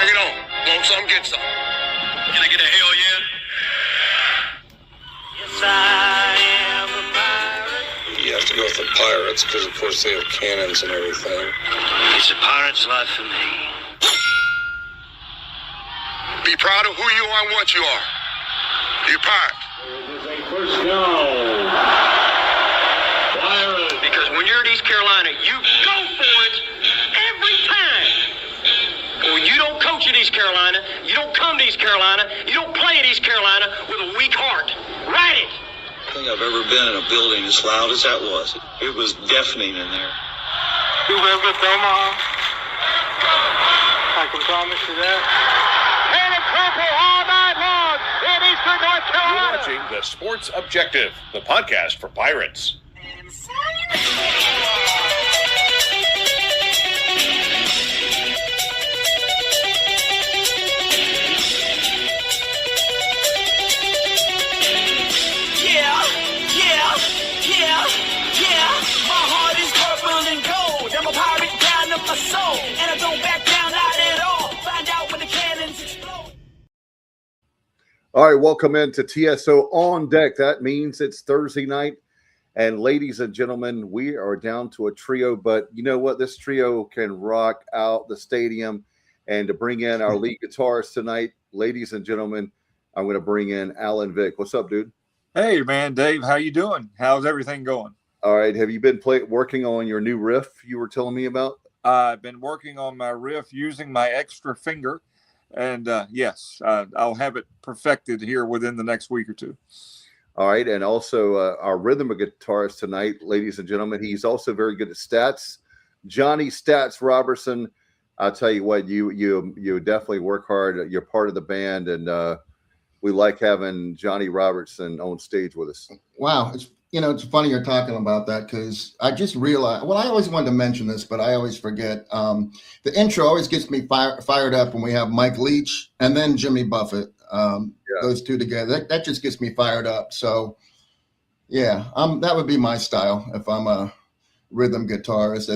Bring it on. Want some, get some. Can I get a hell yeah? Yes, I am a pirate. You have to go with the pirates because, of course, they have cannons and everything. It's a pirate's life for me. Be proud of who you are and what you are. You're pirate. It is a first down. Pirate. Because when you're at East Carolina, you go for it every time. When you don't coach at East Carolina, you don't come to East Carolina, you don't play at East Carolina with a weak heart. Write it. I think I've ever been in a building as loud as that was. It was deafening in there. You live with Omaha? I can promise you that. And it's purple all night long in Eastern North Carolina. You're watching The Sports Objective, the podcast for Pirates. My heart is purple and gold. I'm a pirate down to my soul, and I don't back down, not at all. Find out when the cannons explode. All right, welcome into TSO On Deck. That means it's Thursday night. And ladies and gentlemen, we are down to a trio. But you know what? This trio can rock out the stadium. And to bring in our lead guitarist tonight, ladies and gentlemen, I'm going to bring in Alan Vick. What's up, dude? Hey, man, Dave, how you doing? How's everything going? All right. Have you been working on your new riff you were telling me about? I've been working on my riff using my extra finger. And yes, I'll have it perfected here within the next week or two. All right. And also our rhythm guitarist tonight, ladies and gentlemen, he's also very good at stats. Johnny Stats Robertson. I'll tell you what, you definitely work hard. You're part of the band, and we like having Johnny Robertson on stage with us. Wow. It's funny you're talking about that because I just realized, well, I always wanted to mention this, but I always forget. The intro always gets me fired up when we have Mike Leach and then Jimmy Buffett. Those two together, that just gets me fired up. So yeah, that would be my style if I'm a rhythm guitarist,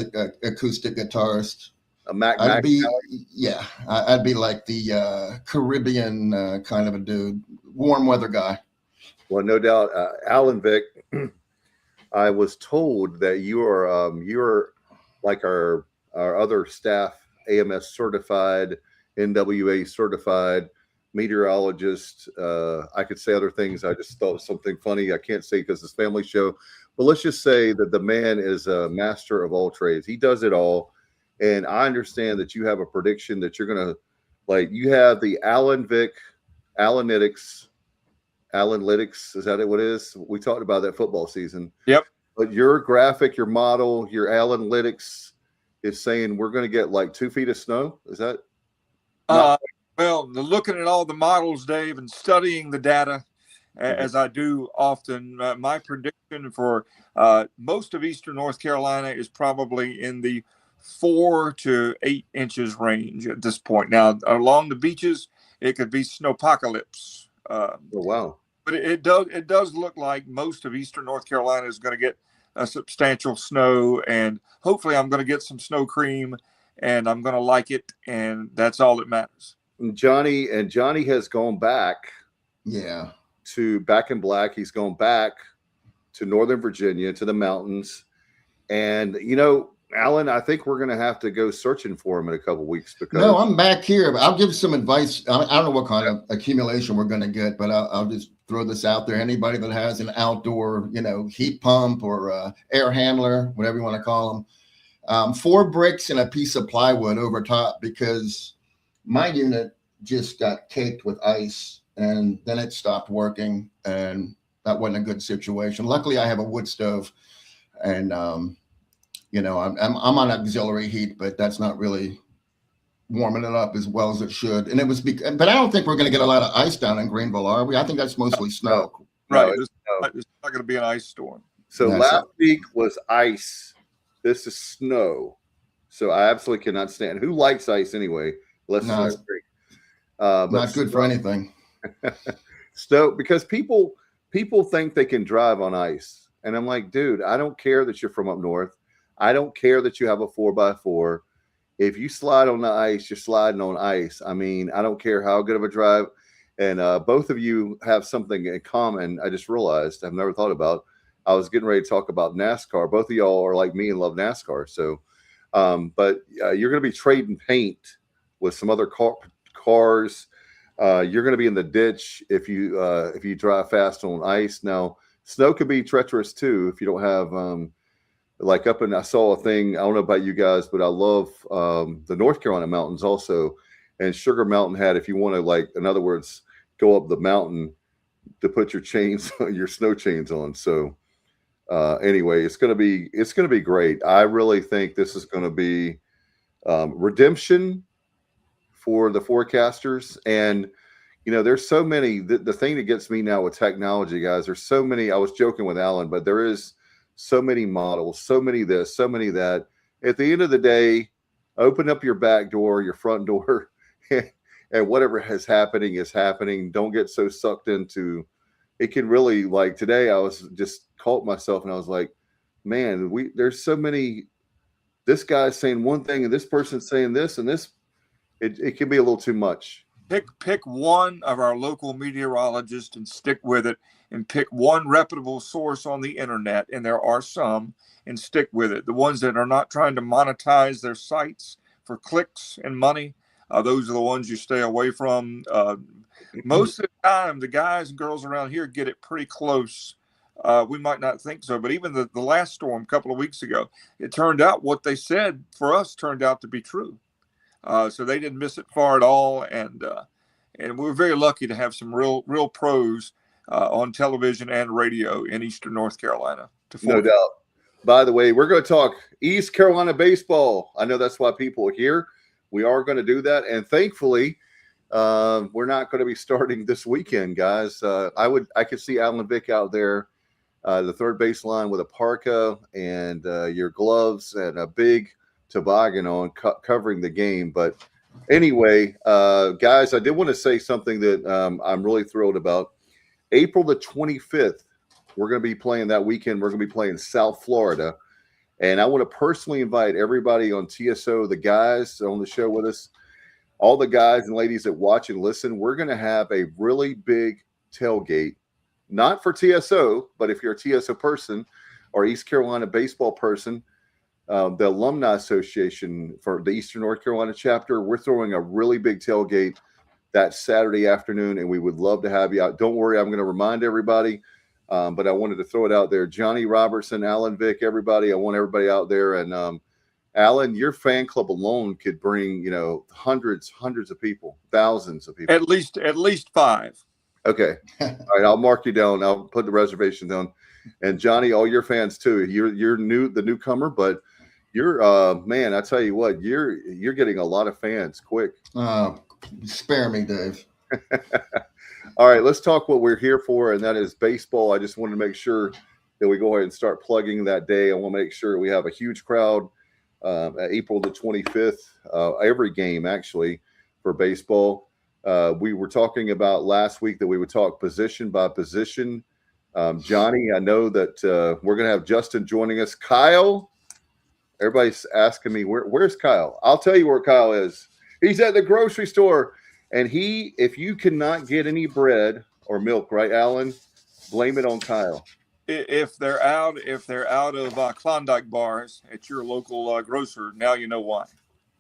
acoustic guitarist. I'd be like the Caribbean kind of a dude, warm weather guy. Well, no doubt, Alan Vick. I was told that you're like our other staff, AMS certified, NWA certified meteorologist. I could say other things. I just thought something funny. I can't say because it's family show, but let's just say that the man is a master of all trades. He does it all. And I understand that you have a prediction that you're going to, you have the Alan Vick, Analytics. Is that what it is? We talked about that football season. Yep. But your graphic, your model, your Analytics is saying we're going to get 2 feet of snow. Is that? Well, looking at all the models, Dave, and studying the data, as I do often, my prediction for most of Eastern North Carolina is probably in the 4 to 8 inches range at this point. Now, along the beaches, it could be snowpocalypse. Oh, wow. But it does look like most of Eastern North Carolina is going to get a substantial snow, and hopefully I'm going to get some snow cream, and I'm going to like it, and that's all that matters. Johnny has gone back. Yeah. To Back in Black. He's gone back to Northern Virginia, to the mountains. And, Alan, I think we're going to have to go searching for him in a couple of weeks. Because no, I'm back here. I'll give some advice. I don't know what kind of accumulation we're going to get, but I'll just throw this out there. Anybody that has an outdoor, heat pump or air handler, whatever you want to call them, 4 bricks and a piece of plywood over top, because my unit just got caked with ice and then it stopped working, and that wasn't a good situation. Luckily, I have a wood stove, and I'm on auxiliary heat, but that's not really warming it up as well as it should. And it was, but I don't think we're going to get a lot of ice down in Greenville, are we? I think that's mostly snow. Right. It's not going to be an ice storm. So last week was ice. This is snow. So I absolutely cannot stand. Who likes ice anyway? Not good for anything. Snow, because people think they can drive on ice. And I'm like, dude, I don't care that you're from up north. I don't care that you have a 4x4. if you slide on the ice, you're sliding on ice. I mean, I don't care how good of a drive. And both of you have something in common. I just realized I've never thought about. I was getting ready to talk about NASCAR. Both of y'all are like me and love NASCAR. So, but you're going to be trading paint with some other cars. You're going to be in the ditch if you drive fast on ice. Now, snow can be treacherous too if you don't have like up in. I saw a thing. I don't know about you guys, but I love the North Carolina mountains also. And Sugar Mountain had, if you want to, like, in other words, go up the mountain to put your chains, your snow chains on. So anyway, it's gonna be great. I really think this is going to be redemption for the forecasters. And there's so many. The thing that gets me now with technology, guys, there's so many. I was joking with Alan, but there is so many models, so many this, so many that. At the end of the day, open up your back door, your front door. And whatever is happening. Don't get so sucked into it. Can really, like today, I was just caught myself and I was like, man, there's so many. This guy's saying one thing and this person's saying this and this. It can be a little too much. Pick one of our local meteorologists and stick with it, and pick one reputable source on the internet, and there are some, and stick with it. The ones that are not trying to monetize their sites for clicks and money. Those are the ones you stay away from. Most of the time, the guys and girls around here get it pretty close. We might not think so, but even the last storm a couple of weeks ago, it turned out what they said for us turned out to be true. So they didn't miss it far at all, and we're very lucky to have some real pros on television and radio in Eastern North Carolina. No doubt. By the way, we're going to talk East Carolina baseball. I know that's why people are here. We are going to do that, and thankfully, we're not going to be starting this weekend, guys. I could see Alan Vick out there, the third baseline with a parka and your gloves and a big toboggan on, covering the game. But anyway, guys, I did want to say something that I'm really thrilled about. April the 25th, we're going to be playing that weekend. We're going to be playing South Florida. And I want to personally invite everybody on TSO, the guys on the show with us, all the guys and ladies that watch and listen. We're going to have a really big tailgate, not for TSO, but if you're a TSO person or East Carolina baseball person, the Alumni Association for the Eastern North Carolina chapter, we're throwing a really big tailgate that Saturday afternoon, and we would love to have you out. Don't worry, I'm going to remind everybody. But I wanted to throw it out there. Johnny Robertson, Alan Vick, everybody. I want everybody out there. And Alan, your fan club alone could bring, hundreds of people, thousands of people. At least 5. Okay. All right. I'll mark you down. I'll put the reservation down. And Johnny, all your fans too. You're the newcomer, but you're man, I tell you what, you're getting a lot of fans quick. Spare me, Dave. All right, let's talk what we're here for, and that is baseball. I just wanted to make sure that we go ahead and start plugging that day. I want to make sure we have a huge crowd at April the 25th, every game actually for baseball. We were talking about last week that we would talk position by position. Johnny, I know that we're going to have Justin joining us. Kyle, everybody's asking me, where's Kyle? I'll tell you where Kyle is. He's at the grocery store. And if you cannot get any bread or milk, right, Alan, blame it on Kyle. If they're out of Klondike bars at your local grocer, now you know why.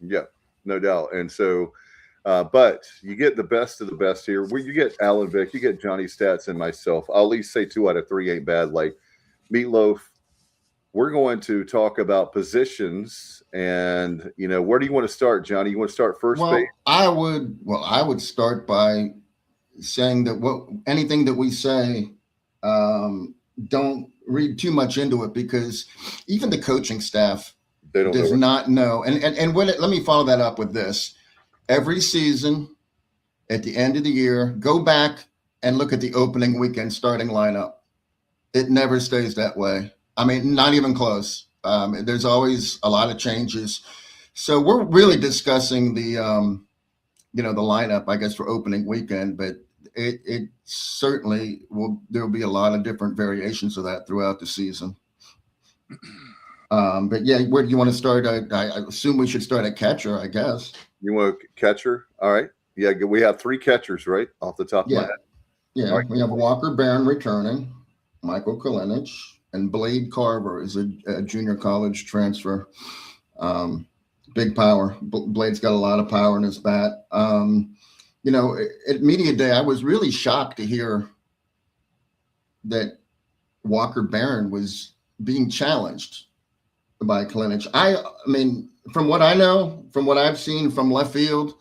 Yeah, no doubt. And so, but you get the best of the best here. You get Alan Vick, you get Johnny Stats, and myself. I'll at least say 2 out of 3 ain't bad. Like Meatloaf. We're going to talk about positions, and where do you want to start, Johnny? You want to start first base? I would start by saying that anything that we say, don't read too much into it, because even the coaching staff does not know. And let me follow that up with this. Every season, at the end of the year, go back and look at the opening weekend starting lineup. It never stays that way. I mean, not even close. There's always a lot of changes. So we're really discussing the lineup, I guess, for opening weekend, but it certainly there will be a lot of different variations of that throughout the season. But yeah, where do you want to start? I assume we should start at catcher, I guess. You want a catcher? All right. Yeah, we have 3 catchers, right? Off the top of my Yeah. head. Yeah. All right. We have Walker Barron returning, Michael Kalinich, and Blade Carver is a junior college transfer. Big power. Blade's got a lot of power in his bat. At media day, I was really shocked to hear that Walker Barron was being challenged by Kalinich. I mean, from what I know, from what I've seen from left field,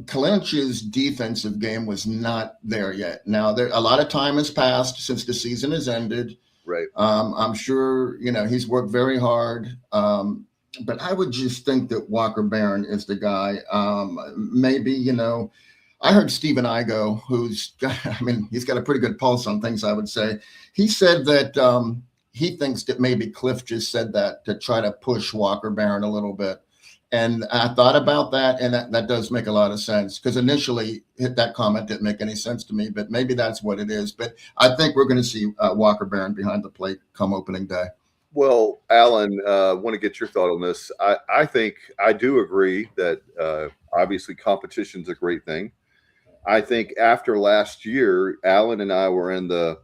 Kalinich's defensive game was not there yet. Now, a lot of time has passed since the season has ended. Right. I'm sure, he's worked very hard. But I would just think that Walker Barron is the guy. Maybe, I heard Stephen Igo, he's got a pretty good pulse on things, I would say. He said that he thinks that maybe Cliff just said that to try to push Walker Barron a little bit. And I thought about that, and that does make a lot of sense, because initially that comment didn't make any sense to me, but maybe that's what it is. But I think we're going to see Walker Barron behind the plate come opening day. Well, Alan, want to get your thought on this. I think I do agree that obviously competition's a great thing. I think after last year, Alan and I were in the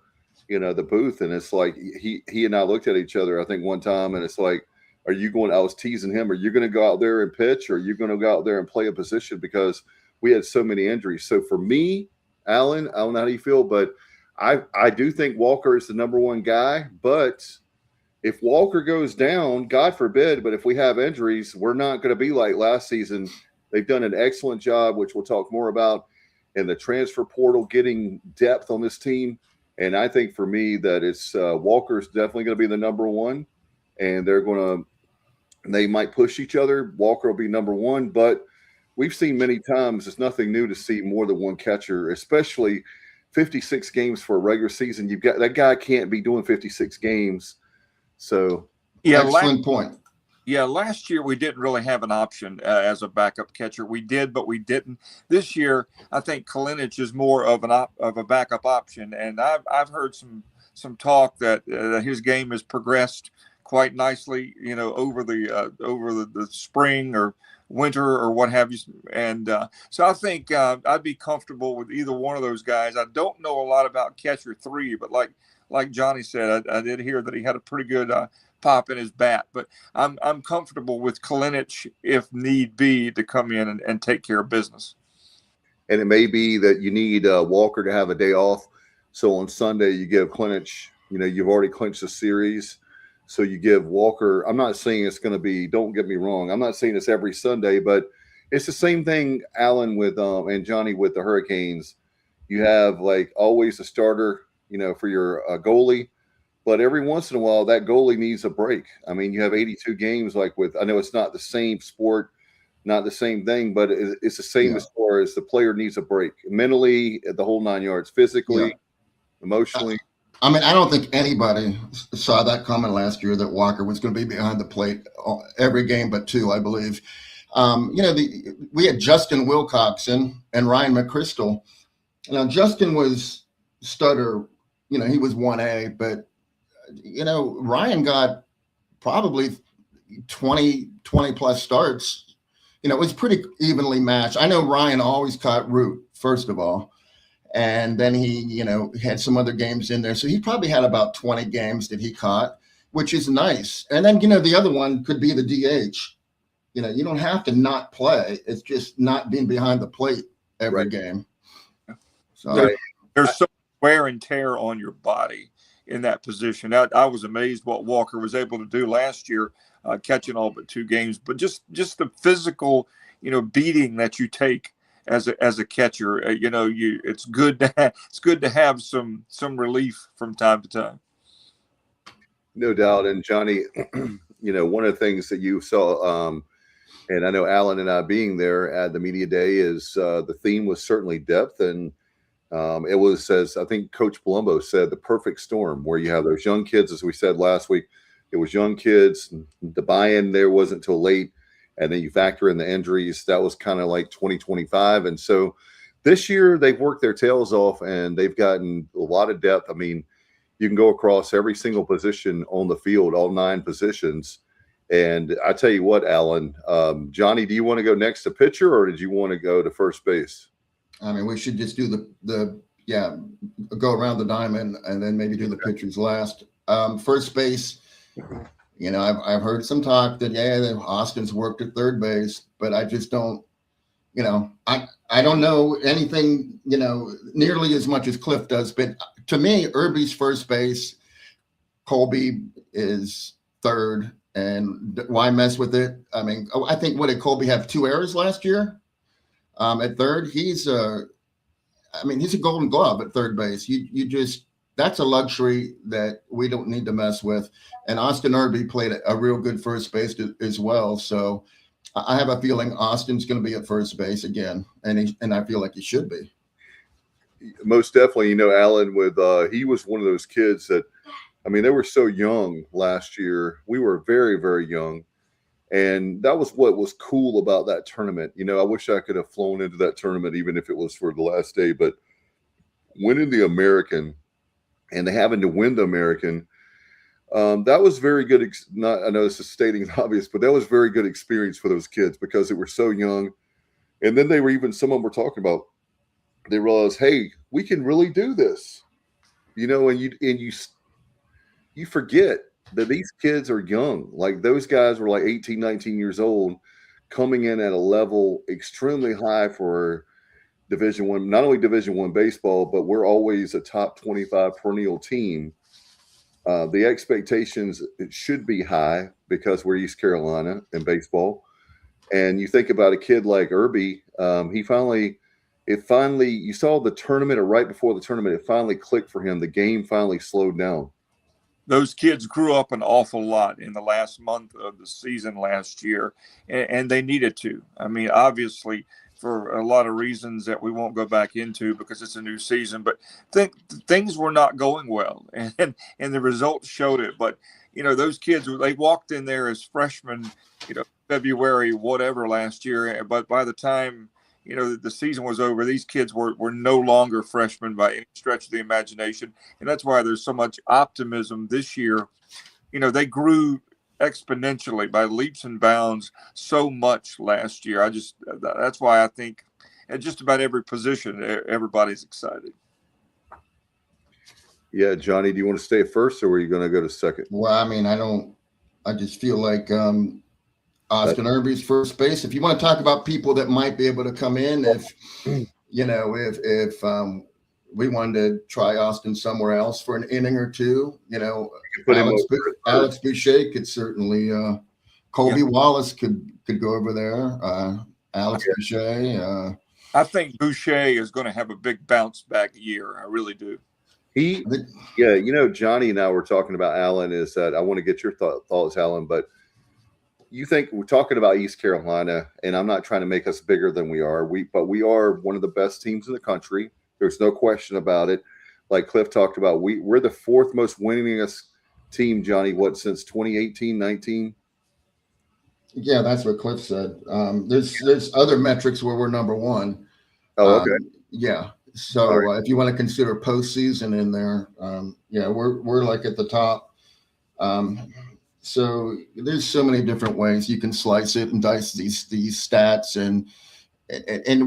booth, and it's like he and I looked at each other, I think one time, and it's like, I was teasing him, are you going to go out there and pitch, or are you going to go out there and play a position? Because we had so many injuries. So for me, Alan, I don't know how you feel, but I do think Walker is the number one guy. But if Walker goes down, God forbid, but if we have injuries, we're not going to be like last season. They've done an excellent job, which we'll talk more about, in the transfer portal, getting depth on this team. And I think for me that it's Walker's definitely going to be the number one, and they might push each other. Walker will be number one, but we've seen many times it's nothing new to see more than one catcher, especially 56 games for a regular season. You've got that guy can't be doing 56 games. So yeah, excellent point. Yeah, last year we didn't really have an option as a backup catcher. We did, but we didn't. This year, I think Kalinich is more of a backup option, and I've heard some talk that his game has progressed quite nicely, over the spring or winter or what have you. And so I think I'd be comfortable with either one of those guys. I don't know a lot about catcher 3, but like Johnny said, I did hear that he had a pretty good pop in his bat. But I'm comfortable with Kalinich if need be to come in and take care of business. And it may be that you need Walker to have a day off. So on Sunday you give Kalinich, you've already clinched the series. So you give Walker, I'm not saying it's going to be, don't get me wrong, I'm not saying it's every Sunday, but it's the same thing, Alan, with and Johnny with the Hurricanes. You have like always a starter, for your goalie, but every once in a while that goalie needs a break. I mean, you have 82 games, I know it's not the same sport, not the same thing, but it's the same as far as the player needs a break mentally, the whole 9 yards, physically, emotionally. I mean, I don't think anybody saw that coming last year that Walker was going to be behind the plate every game but 2, I believe. We had Justin Wilcoxon and Ryan McChrystal. Now, Justin was starter, he was 1A, but, Ryan got probably 20 plus starts. It was pretty evenly matched. I know Ryan always caught Root, first of all. And then he, had some other games in there. So he probably had about 20 games that he caught, which is nice. And then, the other one could be the DH. You don't have to not play. It's just not being behind the plate every game. So there's so much wear and tear on your body in that position. I was amazed what Walker was able to do last year, catching all but 2 games. But just the physical, beating that you take as a catcher, it's good to have some relief from time to time. No doubt. And Johnny, one of the things that you saw, and I know Alan and I being there at the media day, is the theme was certainly depth, and it was, as I think Coach Palumbo said, the perfect storm where you have those young kids, as we said last week. It was young kids. The buy-in there wasn't till late. And then you factor in the injuries. That was kind of like 2025. And so this year they've worked their tails off and they've gotten a lot of depth. I mean, you can go across every single position on the field, all 9 positions. And I tell you what, Alan, Johnny, do you want to go next to pitcher, or did you want to go to first base? I mean, we should just do go around the diamond and then maybe do the pitchers last. First base, I've heard some talk that Austin's worked at third base, but I just don't, I don't know anything, nearly as much as Cliff does. But to me, Irby's first base, Colby is third, and why mess with it? I mean, I think what did Colby have 2 errors last year? At third, he's a Golden Glove at third base. That's a luxury that we don't need to mess with. And Austin Irby played a real good first base as well. So I have a feeling Austin's going to be at first base again, and I feel like he should be. Most definitely. Alan, he was one of those kids that, they were so young last year. We were very, very young. And that was what was cool about that tournament. I wish I could have flown into that tournament, even if it was for the last day. But winning the American and having to win the American, that was very good. I know this is stating the obvious, but that was very good experience for those kids because they were so young. And then some of them were talking about, they realized, hey, we can really do this, and you forget that these kids are young. Like those guys were like 18, 19 years old, coming in at a level extremely high for Division I, not only Division I baseball, but we're always a top 25 perennial team. The expectations should be high because we're East Carolina in baseball. And you think about a kid like Irby, you saw the tournament, or right before the tournament, it finally clicked for him. The game finally slowed down. Those kids grew up an awful lot in the last month of the season last year, and they needed to. Obviously, for a lot of reasons that we won't go back into because it's a new season, but things were not going well, and the results showed it. But, those kids, they walked in there as freshmen, February, whatever last year, but by the time the season was over, these kids were no longer freshmen by any stretch of the imagination. And that's why there's so much optimism this year. They grew exponentially by leaps and bounds so much last year. That's why I think at just about every position, everybody's excited. Yeah. Johnny, do you want to stay first, or are you going to go to second? Well, I just feel like, Austin Irby's first base. If you want to talk about people that might be able to come in, if we wanted to try Austin somewhere else for an inning or two, Alex Boucher could certainly. Colby Wallace could go over there. Alex Boucher. I think Boucher is going to have a big bounce back year. I really do. Johnny and I were talking about Alan. Is that I want to get your thoughts, Alan, but. You think we're talking about East Carolina, and I'm not trying to make us bigger than we are. But we are one of the best teams in the country. There's no question about it. Like Cliff talked about, we're the 4th most winningest team, Johnny. What, since 2018, 19? Yeah, that's what Cliff said. There's other metrics where we're number 1. Oh, okay. Yeah. So right. If you want to consider postseason in there, we're like at the top. So there's so many different ways you can slice it and dice these stats, and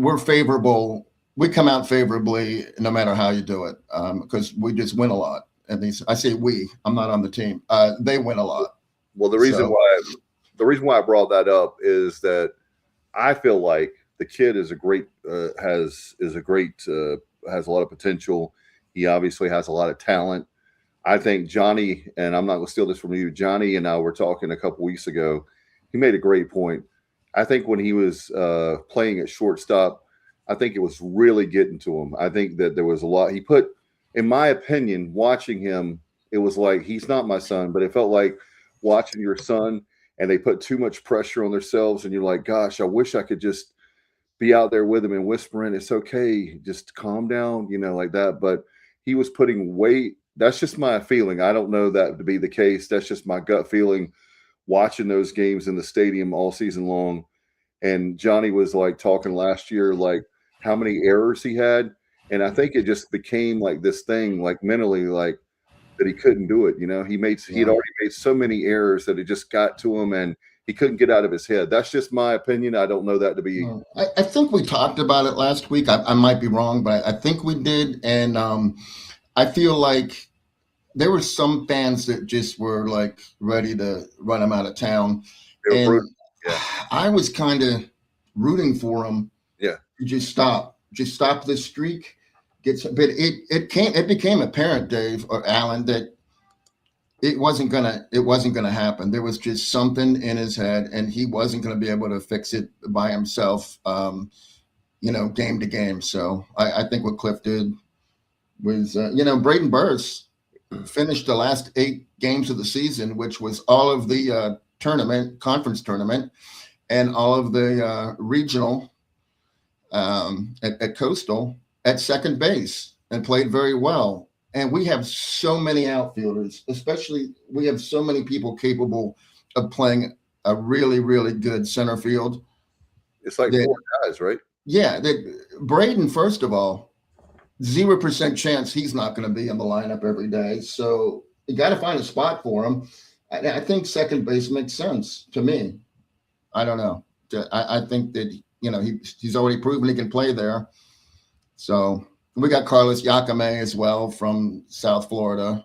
we're favorable. We come out favorably no matter how you do it, because we just win a lot. And I say we. I'm not on the team. They win a lot. Well, the reason why I brought that up is that I feel like the kid is has a lot of potential. He obviously has a lot of talent. I think Johnny, and I'm not going to steal this from you, Johnny and I were talking a couple weeks ago. He made a great point. I think when he was playing at shortstop, I think it was really getting to him. I think that there was a lot. He put, in my opinion, watching him, it was like, he's not my son, but it felt like watching your son, and they put too much pressure on themselves, and you're like, gosh, I wish I could just be out there with him and whispering, it's okay, just calm down, like that. But he was putting weight. That's just my feeling. I don't know that to be the case. That's just my gut feeling watching those games in the stadium all season long. And Johnny was like talking last year, like how many errors he had. And I think it just became like this thing, like mentally, like, that he couldn't do it. He'd already made so many errors that it just got to him, and he couldn't get out of his head. That's just my opinion. I don't know that to be. I think we talked about it last week. I might be wrong, but I think we did. And I feel like there were some fans that just were like ready to run him out of town. And I was kind of rooting for him. Yeah. To just stop this streak. But it became apparent, Dave or Alan, that it wasn't gonna happen. There was just something in his head, and he wasn't gonna be able to fix it by himself, game to game. So I think what Cliff did was, Braden Burris finished the last 8 games of the season, which was all of the conference tournament, and all of the regional at Coastal at second base, and played very well. And we have so many outfielders, especially we have so many people capable of playing a really, really good center field. It's like 4 guys, right? Yeah. Braden, first of all, 0% chance he's not going to be in the lineup every day. So you got to find a spot for him. I think second base makes sense to me. I don't know. I think that, he's already proven he can play there. So we got Carlos Yacame as well from South Florida.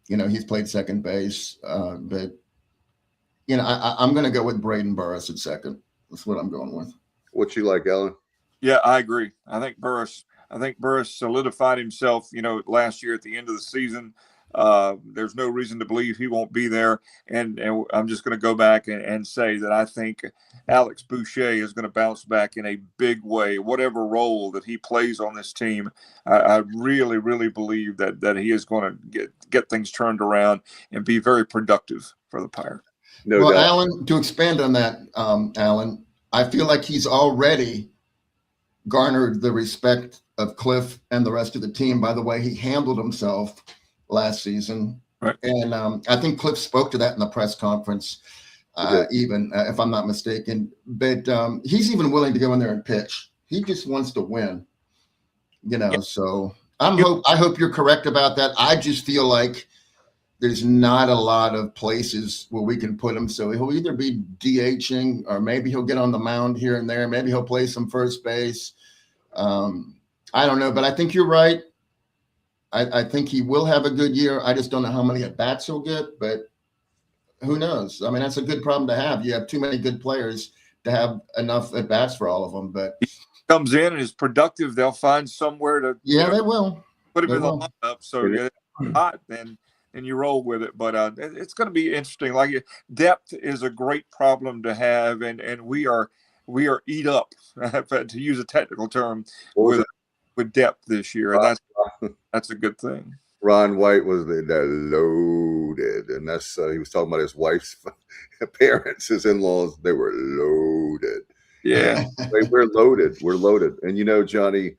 He's played second base, but I'm going to go with Braden Burris at second. That's what I'm going with. What you like, Alan? Yeah, I agree. I think Burris solidified himself, last year at the end of the season. There's no reason to believe he won't be there. And I'm just going to go back and say that I think Alex Boucher is going to bounce back in a big way, whatever role that he plays on this team. I really, really believe that he is going to get things turned around and be very productive for the Pirates. No doubt. Alan, to expand on that, Alan, I feel like he's already garnered the respect of Cliff and the rest of the team by the way he handled himself last season. Right. And I think Cliff spoke to that in the press conference, if I'm not mistaken. But he's even willing to go in there and pitch. He just wants to win, So I hope you're correct about that. I just feel like there's not a lot of places where we can put him. So he'll either be DHing, or maybe he'll get on the mound here and there. Maybe he'll play some first base. I don't know, but I think you're right. I think he will have a good year. I just don't know how many at-bats he'll get, but who knows? I mean, that's a good problem to have. You have too many good players to have enough at-bats for all of them. But he comes in and is productive. They'll find somewhere to they will put him in the lineup. So it's hot, and you roll with it. But it's going to be interesting. Like, depth is a great problem to have, and we are eat up, to use a technical term, with depth this year, and that's a good thing. Ron White was loaded, and that's he was talking about his wife's parents, his in-laws. They were loaded. Yeah, we're loaded. We're loaded, and Johnny,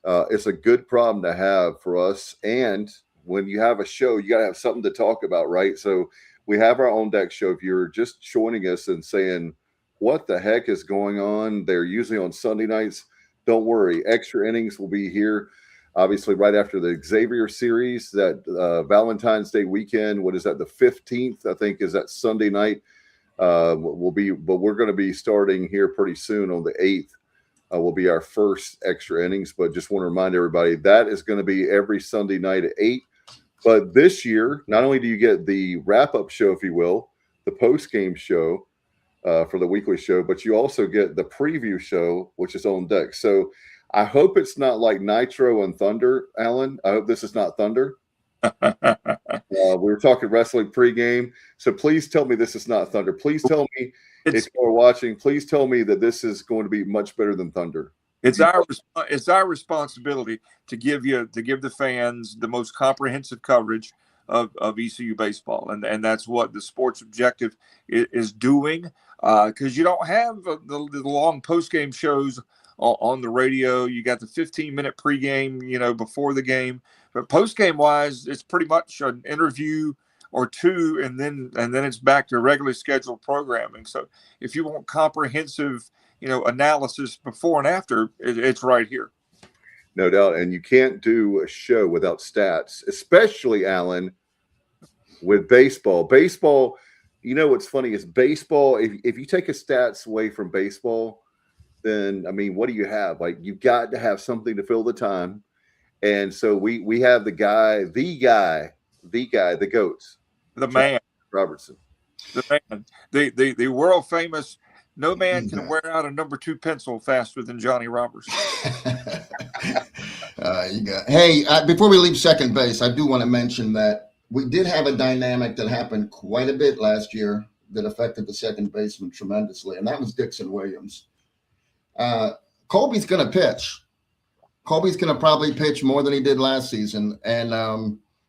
it's a good problem to have for us. And when you have a show, you got to have something to talk about, right? So we have our own deck show. If you're just joining us and saying, "What the heck is going on?" They're usually on Sunday nights. Don't worry, extra innings will be here, obviously, right after the Xavier series, that Valentine's Day weekend. What is that? The 15th, I think, is that Sunday night. But we're going to be starting here pretty soon on the 8th. Will be our first extra innings. But just want to remind everybody that is going to be every Sunday night at 8. But this year, not only do you get the wrap-up show, if you will, the post-game show, for the weekly show, but you also get the preview show, which is on deck. So I hope it's not like Nitro and Thunder, Alan. I hope this is not Thunder. We were talking wrestling pregame. So please tell me this is not Thunder. Please tell me, if you're watching, please tell me that this is going to be much better than Thunder. It's our responsibility to give the fans the most comprehensive coverage of ECU baseball, and that's what the Sports Objective is doing. Because you don't have the long post-game shows on the radio. You got the 15-minute pregame, before the game. But post-game wise, it's pretty much an interview or two, and then it's back to regularly scheduled programming. So if you want comprehensive, analysis before and after, it's right here. No doubt. And you can't do a show without stats, especially, Alan, with baseball. Baseball, you know what's funny is baseball, if you take a stats away from baseball, then I mean, what do you have? Like, you've got to have something to fill the time. And so we have the GOATs, The man, Robertson. the man, the world famous. No man can wear out a number 2 pencil faster than Johnny Robertson. You got. Hey, before we leave second base, I do want to mention that we did have a dynamic that happened quite a bit last year that affected the second baseman tremendously, and that was Dixon Williams. Colby's going to pitch. Colby's going to probably pitch more than he did last season, and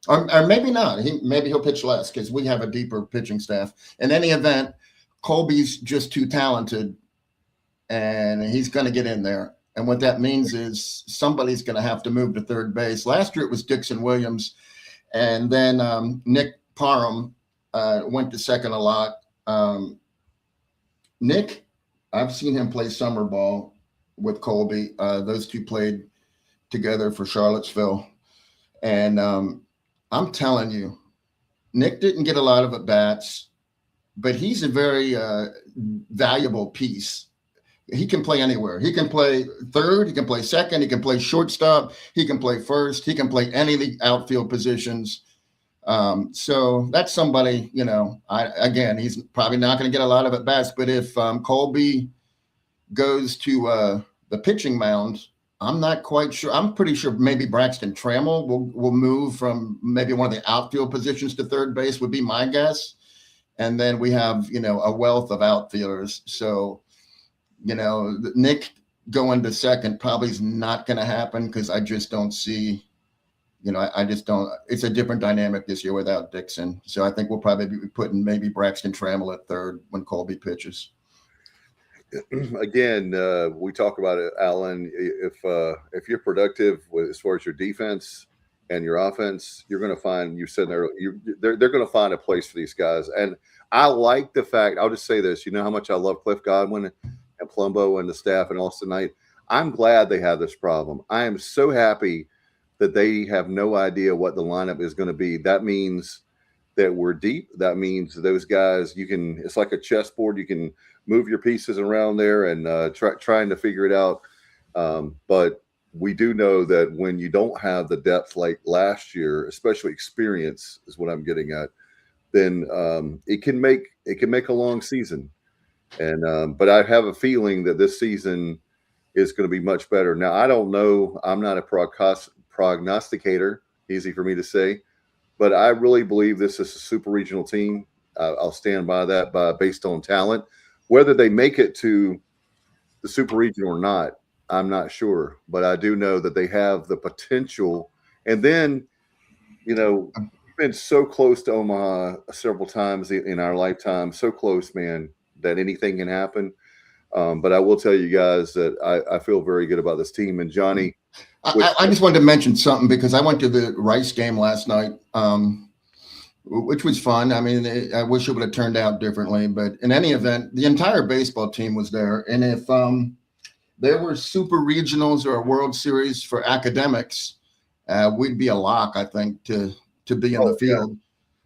or maybe not. Maybe he'll pitch less because we have a deeper pitching staff. In any event, Colby's just too talented, and he's going to get in there. And what that means is somebody's going to have to move to third base. Last year it was Dixon Williams, and then Nick Parham went to second a lot. Nick, I've seen him play summer ball with Colby. Those two played together for Charlottesville. And I'm telling you, Nick didn't get a lot of at-bats, but he's a very valuable piece. He can play anywhere. He can play third. He can play second. He can play shortstop. He can play first. He can play any of the outfield positions. So that's somebody, again, he's probably not going to get a lot of at-bats, but if Colby goes to the pitching mound, I'm not quite sure. I'm pretty sure maybe Braxton Trammell will move from maybe one of the outfield positions to third base would be my guess. And then we have, a wealth of outfielders. So, Nick going to second probably is not going to happen because I just don't see, I just don't. It's a different dynamic this year without Dixon. So I think we'll probably be putting maybe Braxton Trammell at third when Colby pitches. Again, we talk about it, Alan. If you're productive as far as your defense and your offense, you're going to find, you said there, they're going to find a place for these guys. And I like the fact, I'll just say this, you know how much I love Cliff Godwin and Plumbo and the staff and Austin Knight. I'm glad they have this problem. I am so happy that they have no idea what the lineup is going to be. That means that we're deep. That means those guys, it's like a chessboard. You can move your pieces around there and trying to figure it out. But we do know that when you don't have the depth like last year, especially experience is what I'm getting at, then it can make a long season. And but I have a feeling that this season is going to be much better. Now, I don't know. I'm not a prognosticator, easy for me to say, but I really believe this is a super regional team. I'll stand by that based on talent. Whether they make it to the super regional or not, I'm not sure, but I do know that they have the potential. And then, we've been so close to Omaha several times in our lifetime, so close, man, that anything can happen. But I will tell you guys that I feel very good about this team. And Johnny, I just wanted to mention something because I went to the Rice game last night, which was fun. I mean, I wish it would have turned out differently, but in any event, the entire baseball team was there. And if there were super regionals or a World Series for academics, we'd be a lock, I think, to be in the field.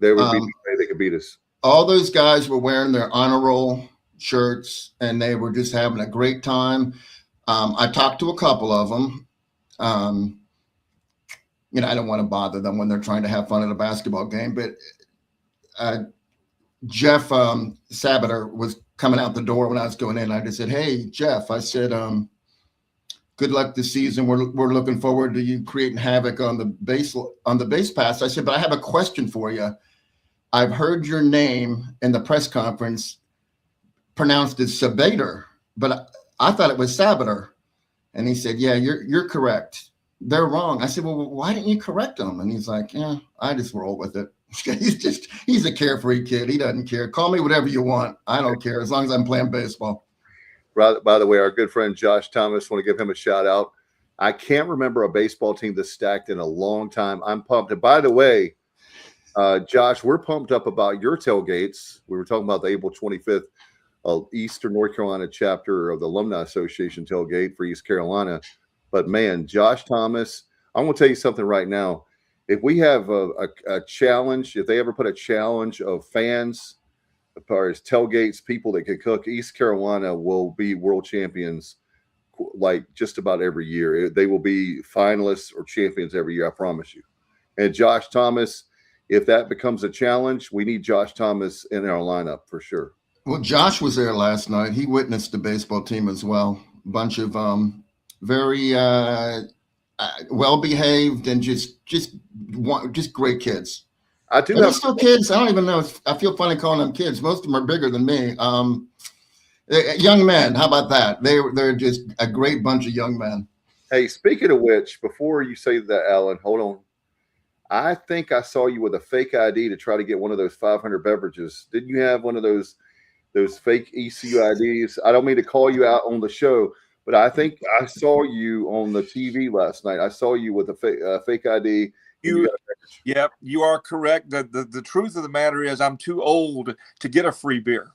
Yeah. They could beat us. All those guys were wearing their honor roll shirts, and they were just having a great time. I talked to a couple of them. I don't want to bother them when they're trying to have fun at a basketball game, but Jeff Sabater was coming out the door when I was going in. I just said, "Hey, Jeff," I said, "Good luck this season. We're looking forward to you creating havoc on the base pass." I said, "But I have a question for you. I've heard your name in the press conference pronounced as Sabater, but I thought it was Sabater." And he said, "Yeah, you're correct. They're wrong." I said, "Well, why didn't you correct them?" And he's like, "Yeah, I just roll with it." He's a carefree kid. He doesn't care. Call me whatever you want. I don't care as long as I'm playing baseball. By the way, our good friend Josh Thomas, want to give him a shout out. I can't remember a baseball team that's stacked in a long time. I'm pumped. And by the way, Josh, we're pumped up about your tailgates. We were talking about the April 25th Eastern North Carolina chapter of the Alumni Association tailgate for East Carolina. But man, Josh Thomas, I'm going to tell you something right now. If we have a challenge, if they ever put a challenge of fans, as far as tailgates, people that can cook, East Carolina will be world champions like just about every year. They will be finalists or champions every year, I promise you. And Josh Thomas, if that becomes a challenge, we need Josh Thomas in our lineup for sure. Well, Josh was there last night. He witnessed the baseball team as well. Bunch of very well-behaved and just great kids. I do Are they have still kids? I don't even know. I feel funny calling them kids. Most of them are bigger than me. Young men. How about that? They're just a great bunch of young men. Hey, speaking of which, before you say that, Alan, hold on. I think I saw you with a fake ID to try to get one of those 500 beverages. Didn't you have one of those fake ECU IDs? I don't mean to call you out on the show, but I think I saw you on the TV last night. I saw you with a fake ID. Yep, you are correct. The truth of the matter is I'm too old to get a free beer.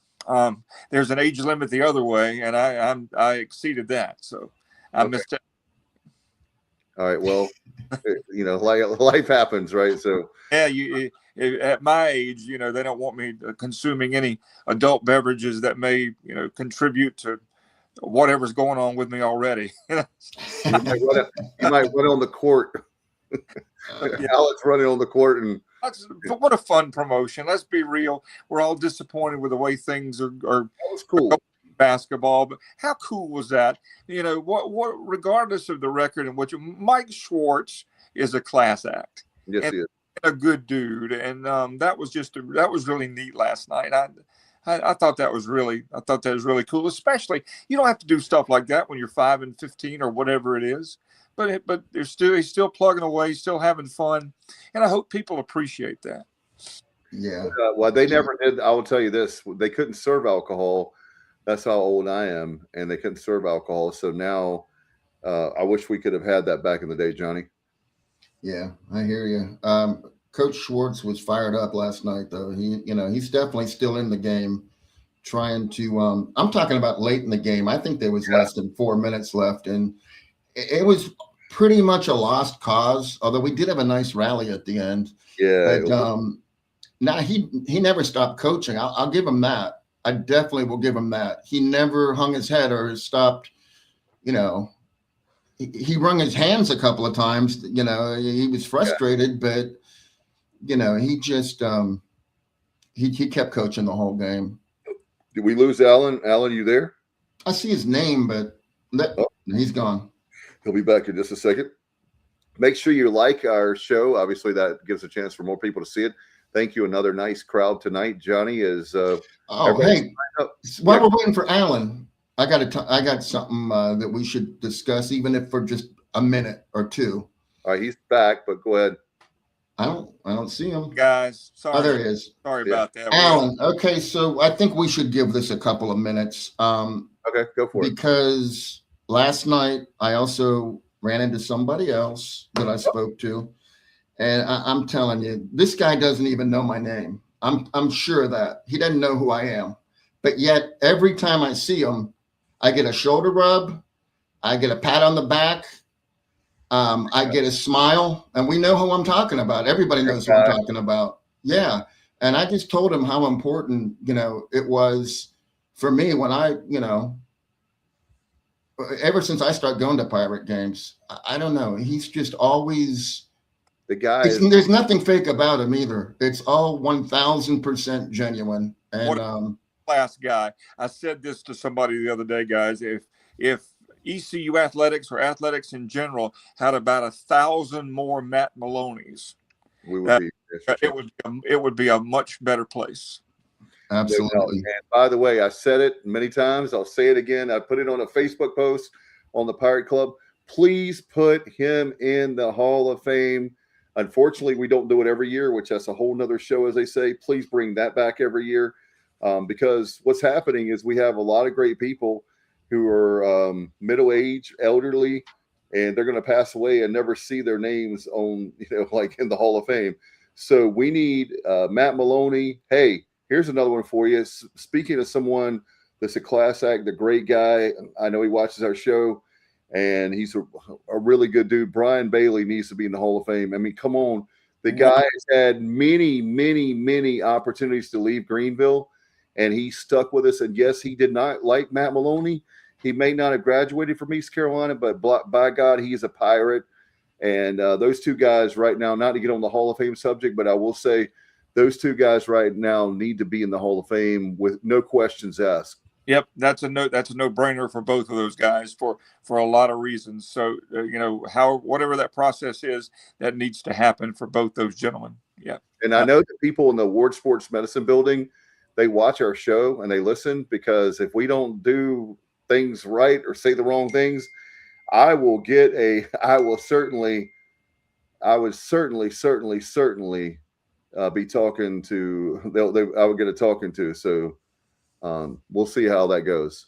There's an age limit the other way, and I exceeded that, so I missed it. All right, well, life happens, right? So yeah, at my age, they don't want me consuming any adult beverages that may, contribute to whatever's going on with me already. You might run on the court. Alex running on the court, and what a fun promotion. Let's be real. We're all disappointed with the way things are. That was cool. Basketball, but how cool was that? What regardless of the record in which Mike Schwartz is a class act. Yes, and he is. A good dude, and that was really neat last night. I thought that was really cool. Especially, you don't have to do stuff like that when you're 5 and 15 or whatever it is. But he's still plugging away, he's still having fun, and I hope people appreciate that. Yeah. Well, they never did. I will tell you this: they couldn't serve alcohol. That's how old I am, and they couldn't serve alcohol. So now, I wish we could have had that back in the day, Johnny. Yeah, I hear you. Coach Schwartz was fired up last night, though. He's definitely still in the game, trying to. I'm talking about late in the game. I think there was less than 4 minutes left, and it was pretty much a lost cause. Although we did have a nice rally at the end. Yeah. But he never stopped coaching. I'll give him that. I definitely will give him that. He never hung his head or stopped. He wrung his hands a couple of times. He was frustrated, but he just he kept coaching the whole game. Did we lose Alan? Alan, you there? I see his name, but he's gone. He'll be back in just a second. Make sure you like our show. Obviously, that gives a chance for more people to see it. Thank you. Another nice crowd tonight. Johnny is. Hey, while we're waiting for Alan, I got something that we should discuss, even if for just a minute or two. All right, he's back, but go ahead. I don't see him, guys. Sorry. Oh, there he is. Sorry about that, Alan. Okay, so I think we should give this a couple of minutes. Okay, go for it. Because last night I also ran into somebody else that I spoke to. And I'm telling you, this guy doesn't even know my name. I'm sure of that. He doesn't know who I am. But yet, every time I see him, I get a shoulder rub. I get a pat on the back. I get a smile. And we know who I'm talking about. Everybody knows who I'm talking about. Yeah. And I just told him how important, it was for me when ever since I started going to Pirate games. I don't know. He's just always... The guy there's nothing fake about him either. It's all 1,000% genuine. And what a class guy. I said this to somebody the other day, guys. If ECU athletics or athletics in general had about 1,000 more Matt Maloney's, it would be a much better place. Absolutely. And by the way, I said it many times. I'll say it again. I put it on a Facebook post on the Pirate Club. Please put him in the Hall of Fame. Unfortunately, we don't do it every year, which that's a whole nother show, as they say. Please bring that back every year, because what's happening is we have a lot of great people who are middle-aged, elderly, and they're going to pass away and never see their names on, like in the Hall of Fame. So we need Matt Maloney. Hey, here's another one for you. Speaking of someone that's a class act, a great guy, I know he watches our show, and he's a really good dude. Brian Bailey needs to be in the Hall of Fame. I mean, come on. The guy has had many opportunities to leave Greenville, and he stuck with us. And yes, he did not like Matt Maloney. He may not have graduated from East Carolina, but by God, he is a Pirate. And those two guys right now, not to get on the Hall of Fame subject, but I will say those two guys right now need to be in the Hall of Fame with no questions asked. Yep, that's a no-brainer for both of those guys for a lot of reasons. So whatever that process is, that needs to happen for both those gentlemen. Yeah, and I know that people in the Ward Sports Medicine building, they watch our show and they listen, because if we don't do things right or say the wrong things, I would certainly be talking to. I would get a talking to. So. We'll see how that goes.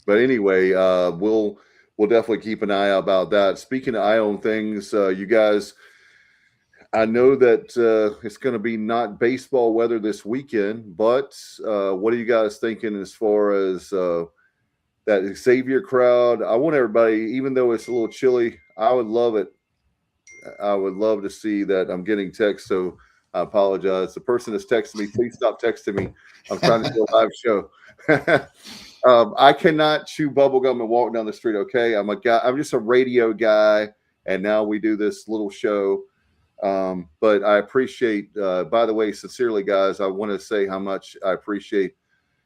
But anyway, we'll definitely keep an eye out about that. Speaking of eye on things, you guys, I know that it's going to be not baseball weather this weekend, but what are you guys thinking as far as that Xavier crowd? I want everybody, even though it's a little chilly, I would love it. I would love to see that. I'm getting text, so I apologize. The person that's texting me, please stop texting me. I'm trying to do a live show. I cannot chew bubblegum and walk down the street, okay? I'm just a radio guy, and now we do this little show. But I appreciate, by the way, sincerely, guys, I want to say how much I appreciate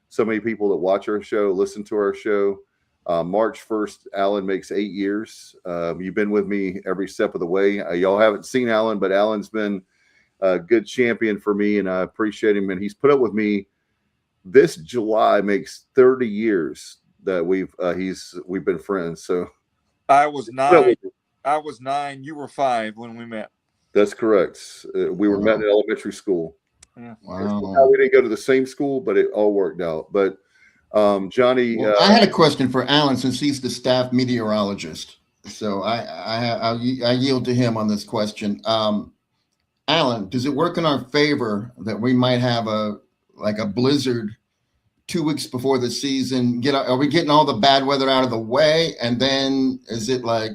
so many people that watch our show, listen to our show. March 1st, Alan makes 8 years. You've been with me every step of the way. Y'all haven't seen Alan, but Alan's been a good champion for me, and I appreciate him. And he's put up with me. This July makes 30 years that we've been friends. So I was 9. I was 9. You were 5 when we met. That's correct. We were met in elementary school. Yeah. Wow. We didn't go to the same school, but it all worked out. But Johnny, well, I had a question for Alan, since he's the staff meteorologist. So I yield to him on this question. Alan, does it work in our favor that we might have a blizzard 2 weeks before the season? Are we getting all the bad weather out of the way, and then is it like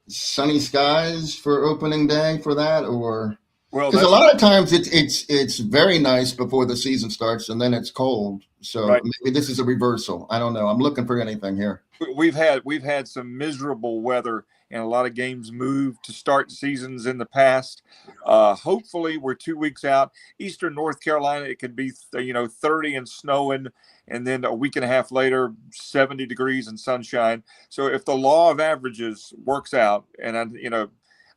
sunny skies for opening day for that? Or because a lot of times it's very nice before the season starts, and then it's cold. So maybe this is a reversal. I don't know. I'm looking for anything here. We've had some miserable weather, and a lot of games moved to start seasons in the past. Hopefully, we're 2 weeks out. Eastern North Carolina, it could be 30 and snowing, and then a week and a half later, 70 degrees and sunshine. So if the law of averages works out, and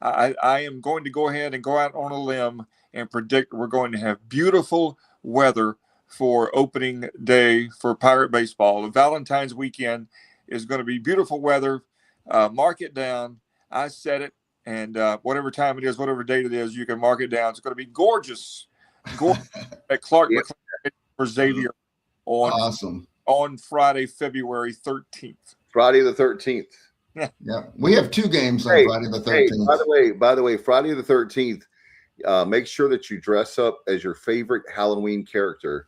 I am going to go ahead and go out on a limb and predict we're going to have beautiful weather for opening day for Pirate baseball. The Valentine's weekend is going to be beautiful weather. Mark it down. I said it, and whatever time it is, whatever date it is, you can mark it down. It's going to be gorgeous at Clark for Xavier on Friday, February 13th. Friday the 13th. Yeah, we have 2 games on Friday the 13th. By the way, Friday the 13th, make sure that you dress up as your favorite Halloween character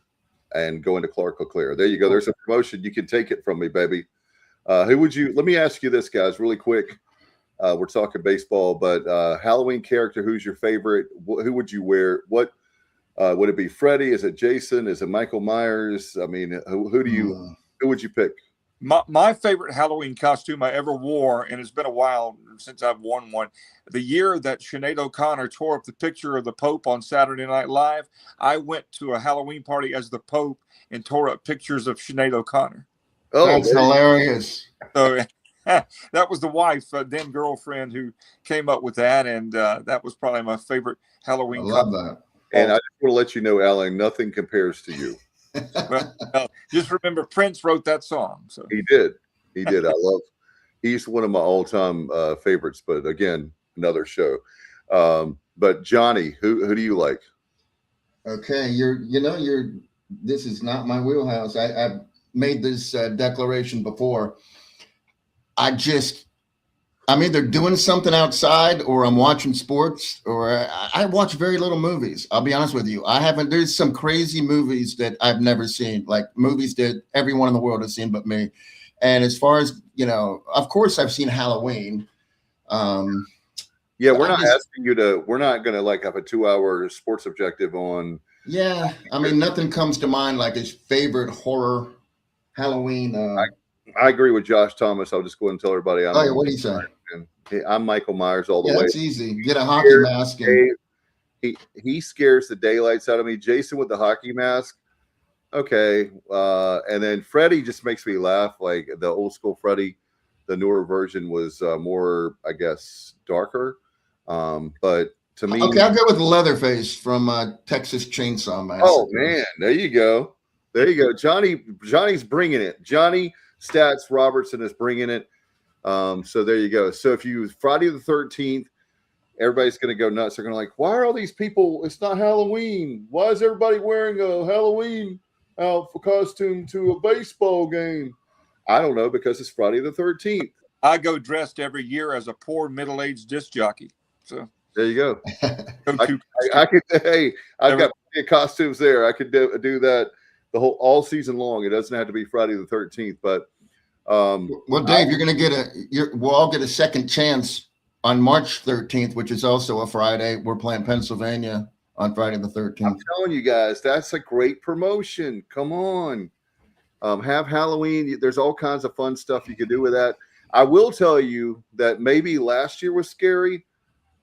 and go into Clark LeClaire. There you go. There's a promotion. You can take it from me, baby. Let me ask you this, guys, really quick. We're talking baseball, but Halloween character, who's your favorite? Who would you wear? What would it be? Freddy? Is it Jason? Is it Michael Myers? I mean, who would you pick? My favorite Halloween costume I ever wore, and it's been a while since I've worn one, the year that Sinead O'Connor tore up the picture of the Pope on Saturday Night Live, I went to a Halloween party as the Pope and tore up pictures of Sinead O'Connor. Oh, that's hilarious. So that was the wife, then girlfriend, who came up with that, and that was probably my favorite Halloween costume. I love that. And I just want to let you know, Alan, nothing compares to you. Well, just remember, Prince wrote that song. So he did. He's one of my all-time favorites. But again, another show. But Johnny, who do you like? Okay, this is not my wheelhouse. I've made this declaration before. I'm either doing something outside, or I'm watching sports, or I watch very little movies. I'll be honest with you. There's some crazy movies that I've never seen, like movies that everyone in the world has seen but me. And as far as, of course I've seen Halloween. Yeah, we're not asking you to. We're not going to like have a 2-hour sports objective on. Yeah, I mean, nothing comes to mind like his favorite horror Halloween. I agree with Josh Thomas. I'll just go ahead and tell everybody. What do you say? I'm Michael Myers all the way. That's easy. Get a hockey mask. And he scares the daylights out of me. Jason with the hockey mask. Okay, and then Freddy just makes me laugh. Like the old school Freddy, the newer version was more, I guess, darker. But to me, okay, I'll go with Leatherface from Texas Chainsaw Massacre. Oh man, there you go. Johnny's bringing it. Johnny Stats Robertson is bringing it. So there you go. So if you Friday the 13th, everybody's going to go nuts. They're going to like, why are all these people? It's not Halloween. Why is everybody wearing a Halloween costume to a baseball game? I don't know, because it's Friday the 13th. I go dressed every year as a poor middle-aged disc jockey. So there you go. I could. Hey, I've got plenty of costumes there. I could do that all season long. It doesn't have to be Friday the 13th. But well, Dave, you're going to get we'll all get a second chance on March 13th, which is also a Friday. We're playing Pennsylvania on Friday the 13th. I'm telling you guys, that's a great promotion. Come on, have Halloween. There's all kinds of fun stuff you can do with that. I will tell you that maybe last year was scary.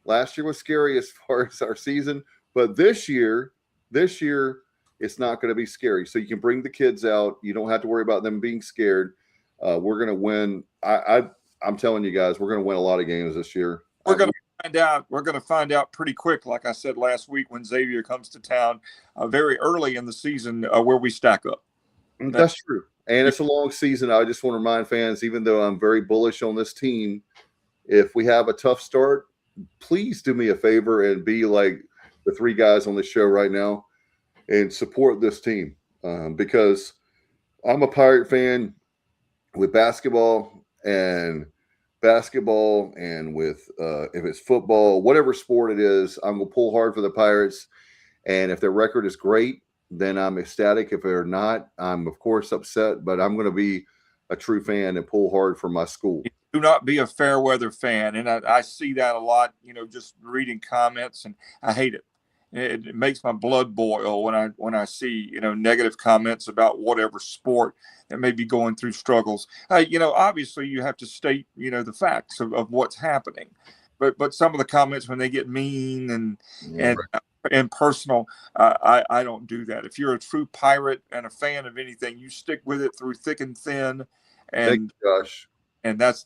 Last year was scary as far as our season, but this year it's not going to be scary. So you can bring the kids out. You don't have to worry about them being scared. We're going to win. I'm telling you guys, we're going to win a lot of games this year. We're going to find out. We're going to find out pretty quick. Like I said last week, when Xavier comes to town, very early in the season, where we stack up. That's true. And it's a long season. I just want to remind fans, even though I'm very bullish on this team, if we have a tough start, please do me a favor and be like the three guys on the show right now and support this team, because I'm a Pirate fan with basketball and with if it's football, whatever sport it is, I'm going to pull hard for the Pirates. And if their record is great, then I'm ecstatic. If they're not, I'm of course upset, but I'm going to be a true fan and pull hard for my school. Do not be a fair weather fan. And I see that a lot, just reading comments, and I hate it. It makes my blood boil when I see, negative comments about whatever sport that may be going through struggles. Obviously you have to state, the facts of what's happening, but some of the comments when they get mean and personal, I don't do that. If you're a true Pirate and a fan of anything, you stick with it through thick and thin. And thank you, Josh. And that's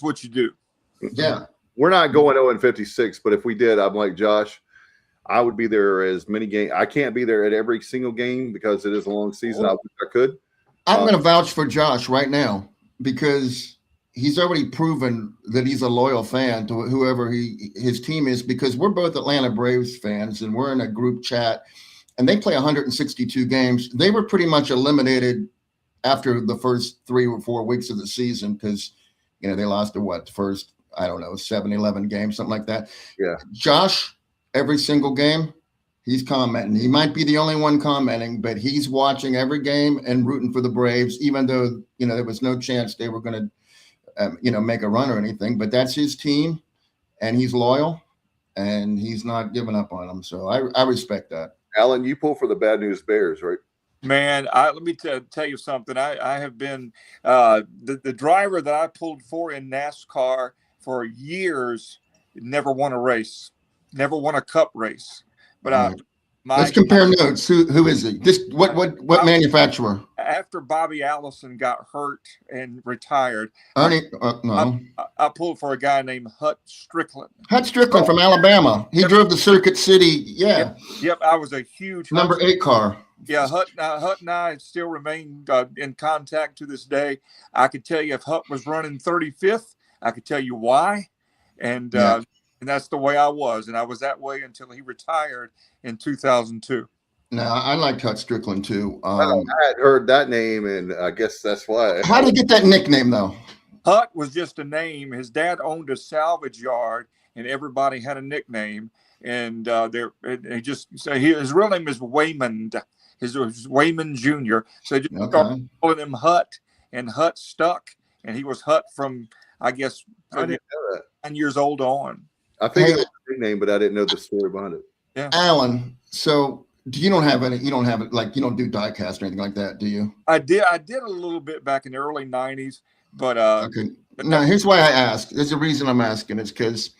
what you do. Yeah. We're not going 0-56, but if we did, I'm like Josh, I would be there as many games. I can't be there at every single game because it is a long season. I wish I could. I'm going to vouch for Josh right now because he's already proven that he's a loyal fan to whoever his team is, because we're both Atlanta Braves fans and we're in a group chat and they play 162 games. They were pretty much eliminated after the first 3 or 4 weeks of the season because, they lost to the first, 7-11 games, something like that. Yeah. Josh, every single game, he's commenting. He might be the only one commenting, but he's watching every game and rooting for the Braves, even though, there was no chance they were going to, make a run or anything. But that's his team, and he's loyal, and he's not giving up on them. So I respect that. Alan, you pull for the Bad News Bears, right? Man, let me tell you something. I have been the driver that I pulled for in NASCAR for years. Never won a race, never won a cup race. But let's compare notes. Who is it? What manufacturer? After Bobby Allison got hurt and retired, no. I pulled for a guy named Hut Strickland. Hut Strickland from Alabama. He drove the Circuit City. Yeah. Yep. I was a huge number 8 car. Yeah, Hut and I still remain in contact to this day. I could tell you if Hut was running 35th, I could tell you why, and that's the way I was, and I was that way until he retired in 2002. No, I liked Hut Strickland too. I had heard that name, and I guess that's why. How did he get that nickname though? Hut was just a name. His dad owned a salvage yard, and everybody had a nickname. And his real name is Waymond. His was Wayman Jr. So they just started calling him Hut. and Hut stuck, and he was Hut from, I guess, I didn't know that. 9 years old on. I figured Hey, it was a nickname, but I didn't know the story behind it. Yeah, Alan, so you don't have it, like, you don't do diecast or anything like that, do you? I did a little bit back in the early 90s, but Okay. Now, here's why I ask. There's a reason I'm asking. It's because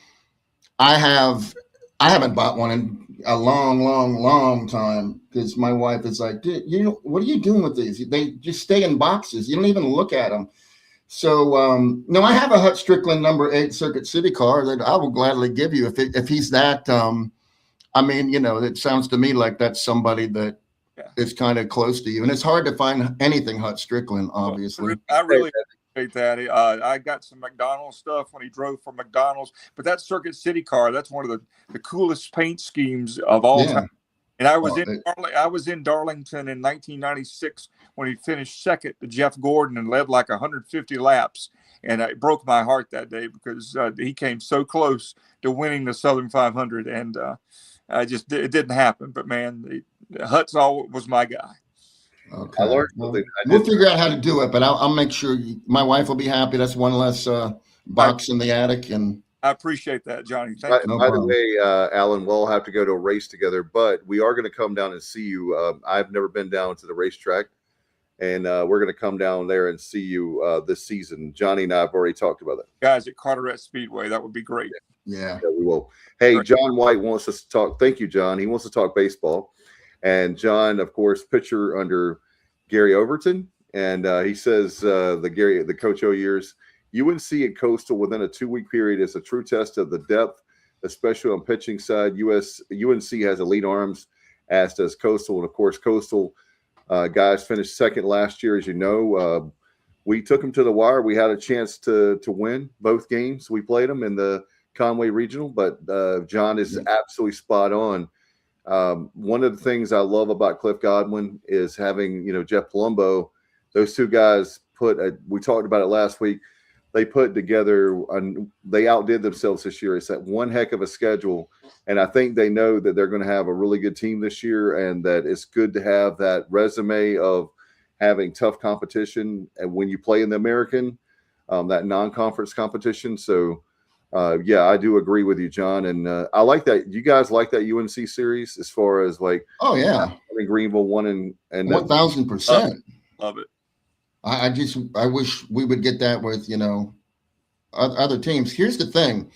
I haven't bought one in a long time, because my wife is like, dude, what are you doing with these? They just stay in boxes. You don't even look at them. So, no, I have a Hut Strickland number 8 Circuit City car that I will gladly give you if he's that. I mean, it sounds to me like that's somebody that is kind of close to you, and it's hard to find anything Hut Strickland, obviously. I really appreciate that. I got some McDonald's stuff when he drove for McDonald's, but that Circuit City car, that's one of the coolest paint schemes of all time. And I was in Darlington in 1996 when he finished second to Jeff Gordon and led like 150 laps. And it broke my heart that day because he came so close to winning the Southern 500, and it didn't happen. But man, Hut's was my guy. Okay. I learned something. We'll figure out how to do it, but I'll make sure my wife will be happy. That's one less box in the attic. And I appreciate that, Johnny. Thank you. By the way, Alan, we'll have to go to a race together, but we are going to come down and see you. I've never been down to the racetrack, and we're going to come down there and see you this season. Johnny and I have already talked about that. Guys at Carteret Speedway, that would be great. Yeah, we will. Hey, John White wants us to talk. Thank you, John. He wants to talk baseball. And John, of course, pitcher under Gary Overton. And he says the Coach O years, UNC and Coastal within a 2-week period is a true test of the depth, especially on pitching side. UNC has elite arms, as does Coastal. And, of course, Coastal guys finished second last year, as you know. We took them to the wire. We had a chance to win both games. We played them in the Conway Regional, but John is absolutely spot on. One of the things I love about Cliff Godwin is having, Jeff Palumbo. Those two guys we talked about it last week. They put together, they outdid themselves this year. It's that one heck of a schedule. And I think they know that they're going to have a really good team this year, and that it's good to have that resume of having tough competition. And when you play in the American, that non-conference competition. So, I do agree with you, John. And I like that. You guys like that UNC series as far as like, oh yeah, I think Greenville won and 1,000%. Love it. I wish we would get that with, other teams. Here's the thing.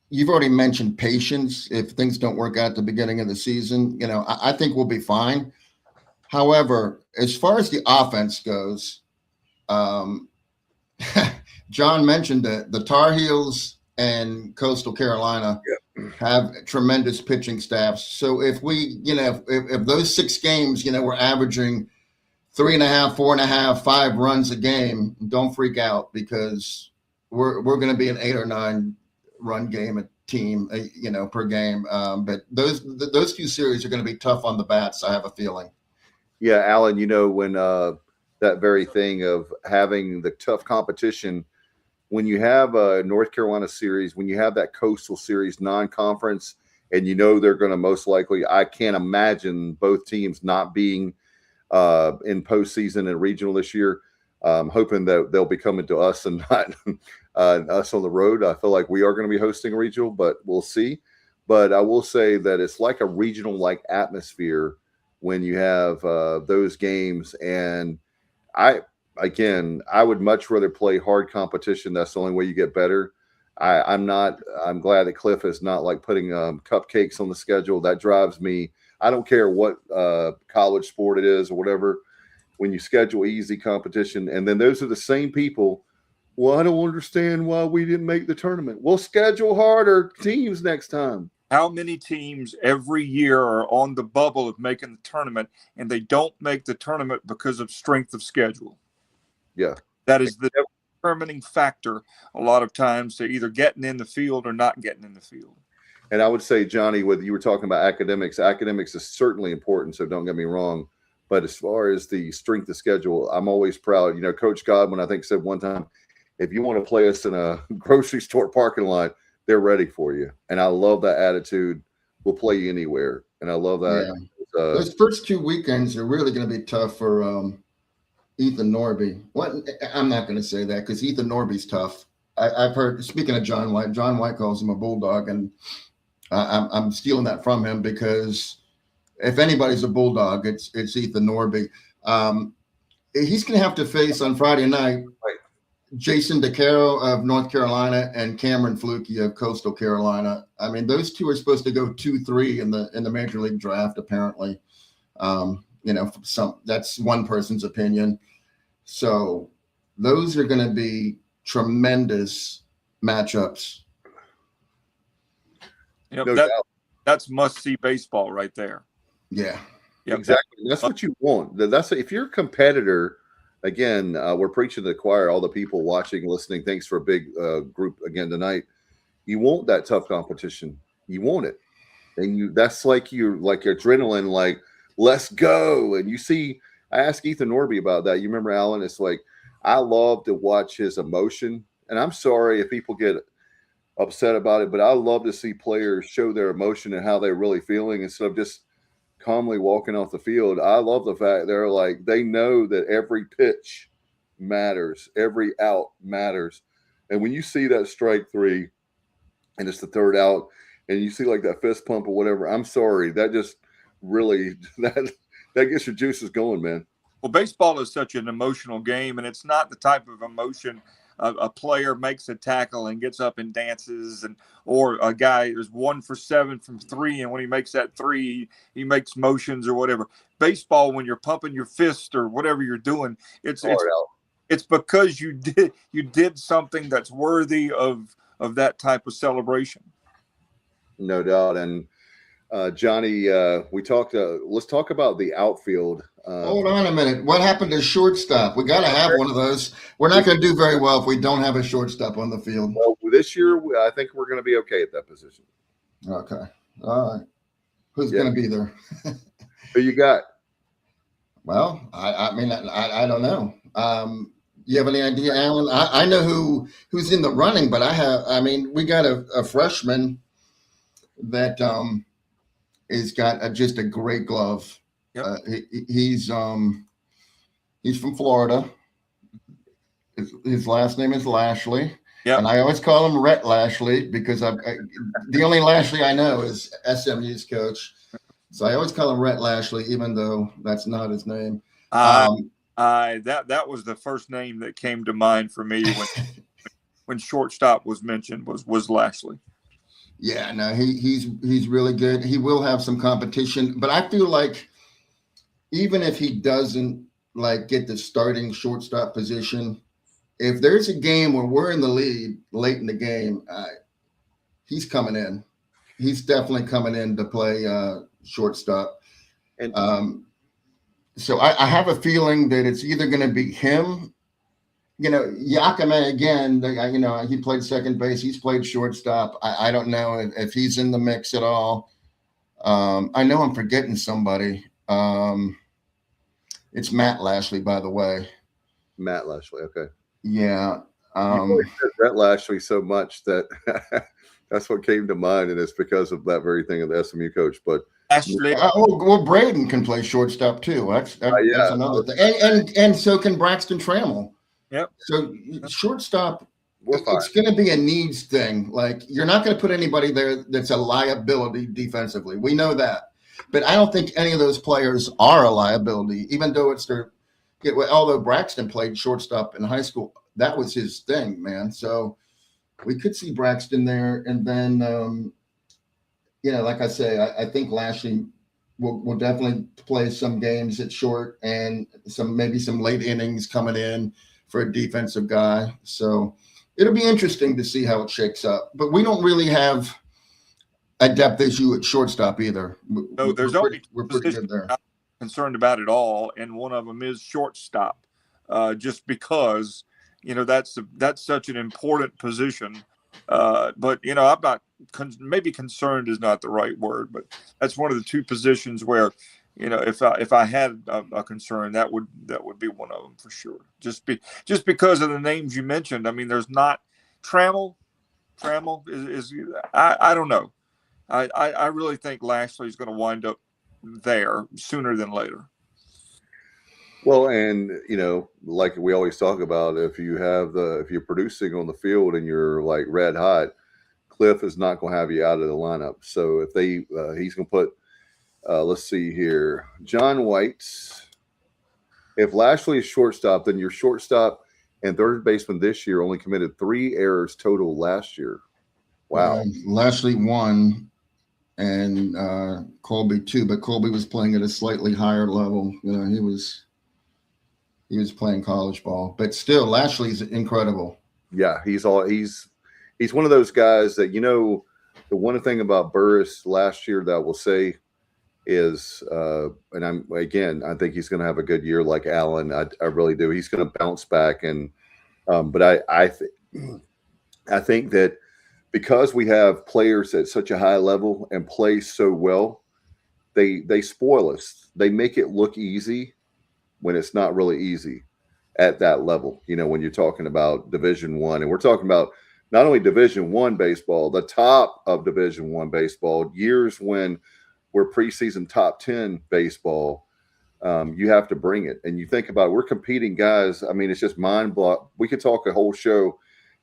You've already mentioned patience. If things don't work out at the beginning of the season, I think we'll be fine. However, as far as the offense goes, John mentioned that the Tar Heels and Coastal Carolina have tremendous pitching staffs. So if we, if those 6 games, we're averaging 3.5, 4.5, 5 runs a game, don't freak out, because we're going to be an 8 or 9 run game a team, per game. But those 2 series are going to be tough on the bats, I have a feeling. Yeah, Alan, when that very thing of having the tough competition, when you have a North Carolina series, when you have that Coastal series non-conference, and they're going to most likely, I can't imagine both teams not being in postseason and regional this year. Hoping that they'll be coming to us and not us on the road. I feel like we are going to be hosting a regional, but we'll see. But I will say that it's like a regional-like atmosphere when you have those games. And I would much rather play hard competition. That's the only way you get better. I'm glad that Cliff is not like putting cupcakes on the schedule. That drives me. I don't care what college sport it is or whatever. When you schedule easy competition, and then those are the same people. Well, I don't understand why we didn't make the tournament. We'll schedule harder teams next time. How many teams every year are on the bubble of making the tournament, and they don't make the tournament because of strength of schedule? Yeah. That is the determining factor a lot of times to either getting in the field or not getting in the field. And I would say, Johnny, whether you were talking about academics is certainly important, so don't get me wrong. But as far as the strength of schedule, I'm always proud. Coach Godwin, I think, said one time, if you want to play us in a grocery store parking lot, they're ready for you. And I love that attitude. We'll play you anywhere. And I love that. Yeah. Those first 2 weekends are really going to be tough for Ethan Norby. What? I'm not going to say that because Ethan Norby's tough. I've heard, speaking of John White calls him a bulldog, and I'm stealing that from him because if anybody's a bulldog, it's Ethan Norby. He's going to have to face on Friday night Jason DeCaro of North Carolina and Cameron Flukie of Coastal Carolina. I mean, those two are supposed to go 2-3 in the major league draft, apparently. That's one person's opinion. So those are going to be tremendous matchups. That's must-see baseball right there. Yeah, yep. Exactly. That's what you want. If you're a competitor. Again, we're preaching to the choir. All the people watching, listening. Thanks for a big group again tonight. You want that tough competition. You want it, and that's like your adrenaline. Like, let's go. And you see, I asked Ethan Norby about that. You remember, Alan? It's like I love to watch his emotion, and I'm sorry if people get upset about it, but I love to see players show their emotion and how they're really feeling instead of just calmly walking off the field. I love the fact they know that every pitch matters, every out matters. And when you see that strike three and it's the third out and you see like that fist pump or whatever, I'm sorry, that just really that gets your juices going, man. Well, baseball is such an emotional game, and it's not the type of emotion a player makes a tackle and gets up and dances, or a guy is 1 for 7 from 3, and when he makes that 3, he makes motions or whatever. Baseball, when you're pumping your fist or whatever you're doing, it's because you did something that's worthy of that type of celebration. No doubt. And Johnny, we talked. Let's talk about the outfield. Hold on a minute. What happened to shortstop? We got to have one of those. We're not going to do very well if we don't have a shortstop on the field. Well, this year, I think we're going to be okay at that position. Okay. All right. Who's going to be there? Who you got? Well, I mean, I don't know. You have any idea, Alan? I know who's in the running, but we got a freshman that has got just a great glove. Yep. He's from Florida. His last name is Lashley. Yep. And I always call him Rhett Lashley because the only Lashley I know is SMU's coach. So I always call him Rhett Lashley, even though that's not his name. That was the first name that came to mind for me when shortstop was mentioned was Lashley. Yeah, no, he's really good. He will have some competition, but I feel like even if he doesn't get the starting shortstop position, if there's a game where we're in the lead late in the game, he's coming in. He's definitely coming in to play shortstop. And so I have a feeling that it's either going to be him. Yakime again, he played second base. He's played shortstop. I don't know if he's in the mix at all. I know I'm forgetting somebody. It's Matt Lashley, by the way. Matt Lashley. Okay. Yeah. You said Matt Lashley so much that that's what came to mind, and it's because of that very thing of the SMU coach. But Ashley. Well, Braden can play shortstop too. That's another thing. And so can Braxton Trammell. Yep. So shortstop, it's going to be a needs thing. You're not going to put anybody there that's a liability defensively. We know that. But I don't think any of those players are a liability, even though although Braxton played shortstop in high school, that was his thing, man. So we could see Braxton there. And then, like I say, I think Lashley will definitely play some games at short and maybe some late innings coming in for a defensive guy. So it'll be interesting to see how it shakes up. But we don't really have a depth issue at shortstop either. No, we're pretty good there. I'm concerned about it all, and one of them is shortstop, just because that's such an important position. But I'm not maybe concerned is not the right word, but that's one of the two positions where if I had a concern, that would be one of them for sure. Just because of the names you mentioned. I mean, there's not Trammell is I don't know. I really think Lashley's going to wind up there sooner than later. Well, and like we always talk about, if you're producing on the field and you're like red hot, Cliff is not going to have you out of the lineup. So if he's going to put, let's see here, John White's. If Lashley is shortstop, then your shortstop and third baseman this year only committed 3 errors total last year. Wow. Lashley 1 and Colby 2, but Colby was playing at a slightly higher level. He was playing college ball, but still Lashley's incredible. Yeah, he's one of those guys that, the one thing about Burris last year that I will say is, and I think he's going to have a good year like Allen. I really do. He's going to bounce back. And, but I think that because we have players at such a high level and play so well, they spoil us. They make it look easy when it's not really easy at that level. When you're talking about Division I, and we're talking about not only Division I baseball, the top of Division I baseball, years when we're preseason top 10 baseball, you have to bring it. And you think about it, we're competing guys. I mean, it's just mind blowing. We could talk a whole show,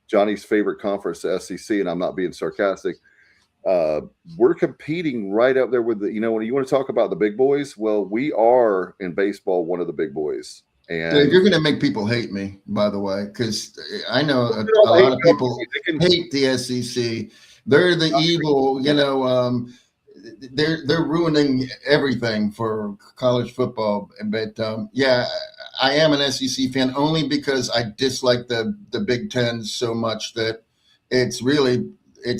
Johnny's favorite conference, the SEC, and I'm not being sarcastic. We're competing right up there with when you want to talk about the big boys. Well, we are in baseball one of the big boys. And Dave, you're going to make people hate me, by the way, because I know a lot of people hate the SEC. They're the evil, they're ruining everything for college football. But I am an SEC fan only because I dislike the Big Ten so much that it's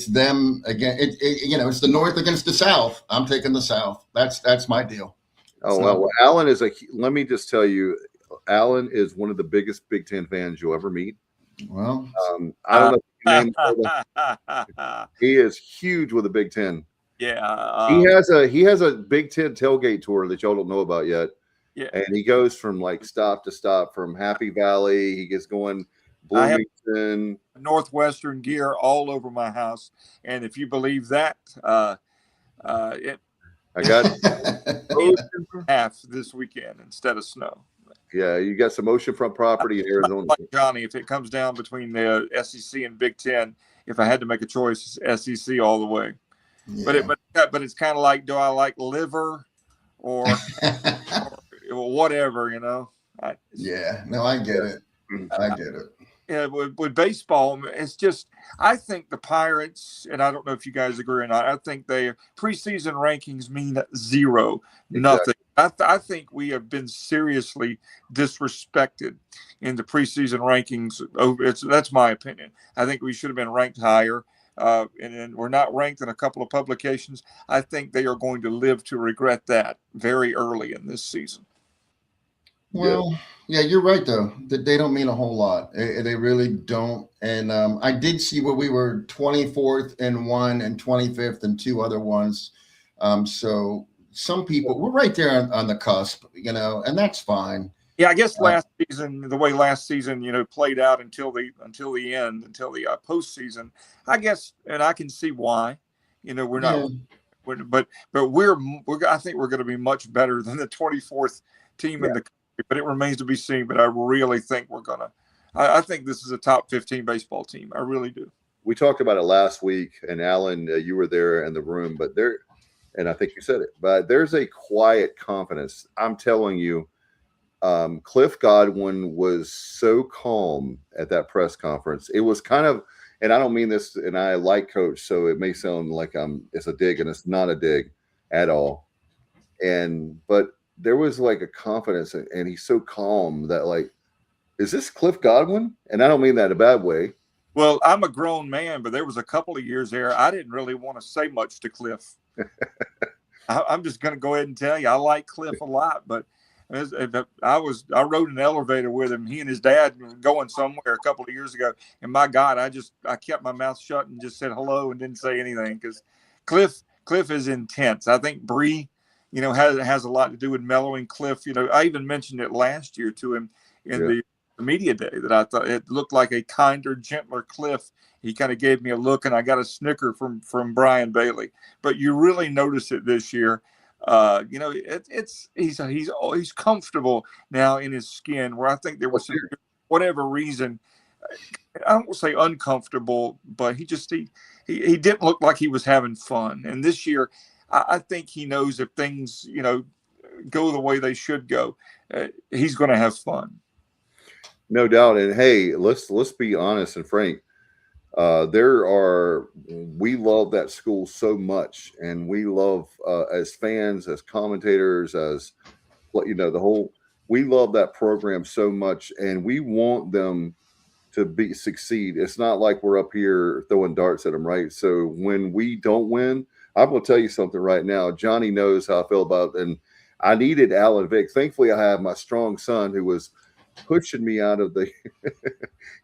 them again. It's the North against the South. I'm taking the South. That's my deal. Oh, well, Allen let me just tell you, Allen is one of the biggest Big Ten fans you'll ever meet. Well, I don't know. He is huge with the Big Ten. Yeah, he has a Big Ten tailgate tour that y'all don't know about yet. Yeah, and he goes from like stop to stop from Happy Valley. He gets going Bloomington, Northwestern gear all over my house, and if you believe that, I got half this weekend instead of snow. Yeah, you got some oceanfront property in Arizona. Like Johnny, if it comes down between the SEC and Big Ten, if I had to make a choice, SEC all the way. Yeah. But it's kind of like, do I like liver or whatever, I get it. I get it. Yeah, with baseball, it's just, I think the Pirates, and I don't know if you guys agree or not, I think their preseason rankings mean zero, nothing. I think we have been seriously disrespected in the preseason rankings. That's my opinion. I think we should have been ranked higher, and we're not ranked in a couple of publications. I think they are going to live to regret that very early in this season. Well, yeah, you're right, though. That they don't mean a whole lot. They really don't. And I did see where we were 24th in one and 25th in 2 other ones. So some people, we're right there on the cusp, and that's fine. Yeah, I guess last season, played out until the end, until the postseason. I guess, and I can see why. We're not, but I think we're going to be much better than the 24th team in the country. But it remains to be seen. But I really think we're gonna. I think this is a top 15 baseball team. I really do. We talked about it last week, and Alan, you were there in the room, but and I think you said it. But there's a quiet confidence. I'm telling you, Cliff Godwin was so calm at that press conference. It was kind of, and I don't mean this, and I like Coach, so it may sound like it's a dig, and it's not a dig at all. But there was like a confidence, and he's so calm that like, is this Cliff Godwin? And I don't mean that in a bad way. Well, I'm a grown man, but there was a couple of years there I didn't really want to say much to Cliff. I'm just going to go ahead and tell you, I like Cliff a lot, but I rode an elevator with him. He and his dad were going somewhere a couple of years ago, and my God, I kept my mouth shut and just said hello and didn't say anything because Cliff is intense. I think Bree, has a lot to do with mellowing Cliff. I even mentioned it last year to him in the media day that I thought it looked like a kinder, gentler Cliff. He kind of gave me a look, and I got a snicker from Brian Bailey. But you really notice it this year. He's comfortable now in his skin, where I think there was some, whatever reason, I don't want to say uncomfortable, but he didn't look like he was having fun. And this year, I think he knows if things, go the way they should go, he's going to have fun. No doubt. And hey, let's be honest and frank. We love that school so much, and we love as fans, as commentators, as we love that program so much, and we want them to succeed. It's not like we're up here throwing darts at them, right? So when we don't win, I'm going to tell you something right now. Johnny knows how I feel about it, and I needed Alan Vick. Thankfully, I have my strong son who was pushing me out of the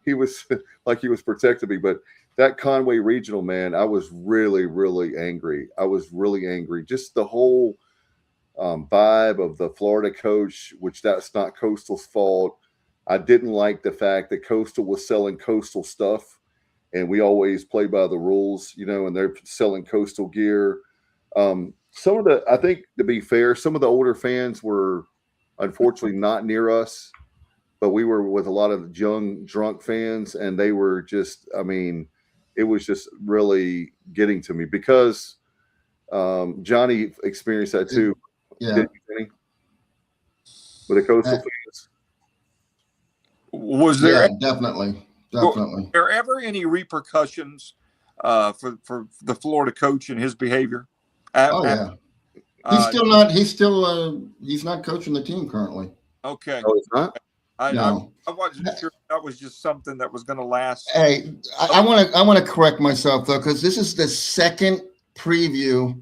he was like he was protecting me. But that Conway Regional, man, I was really, really angry. Just the whole vibe of the Florida coach, which that's not Coastal's fault. I didn't like the fact that Coastal was selling Coastal stuff, and we always play by the rules, and they're selling Coastal gear. I think, to be fair, some of the older fans were unfortunately not near us, but we were with a lot of young, drunk fans, and they were just, it was just really getting to me because Johnny experienced that too. Yeah. Didn't you, Johnny? With the Coastal fans. Was there definitely. Were there ever any repercussions for the Florida coach and his behavior? He's not coaching the team currently. Okay. Oh, it's not? No. I wasn't sure that was just something that was going to last. Hey, I want to correct myself though, because this is the second preview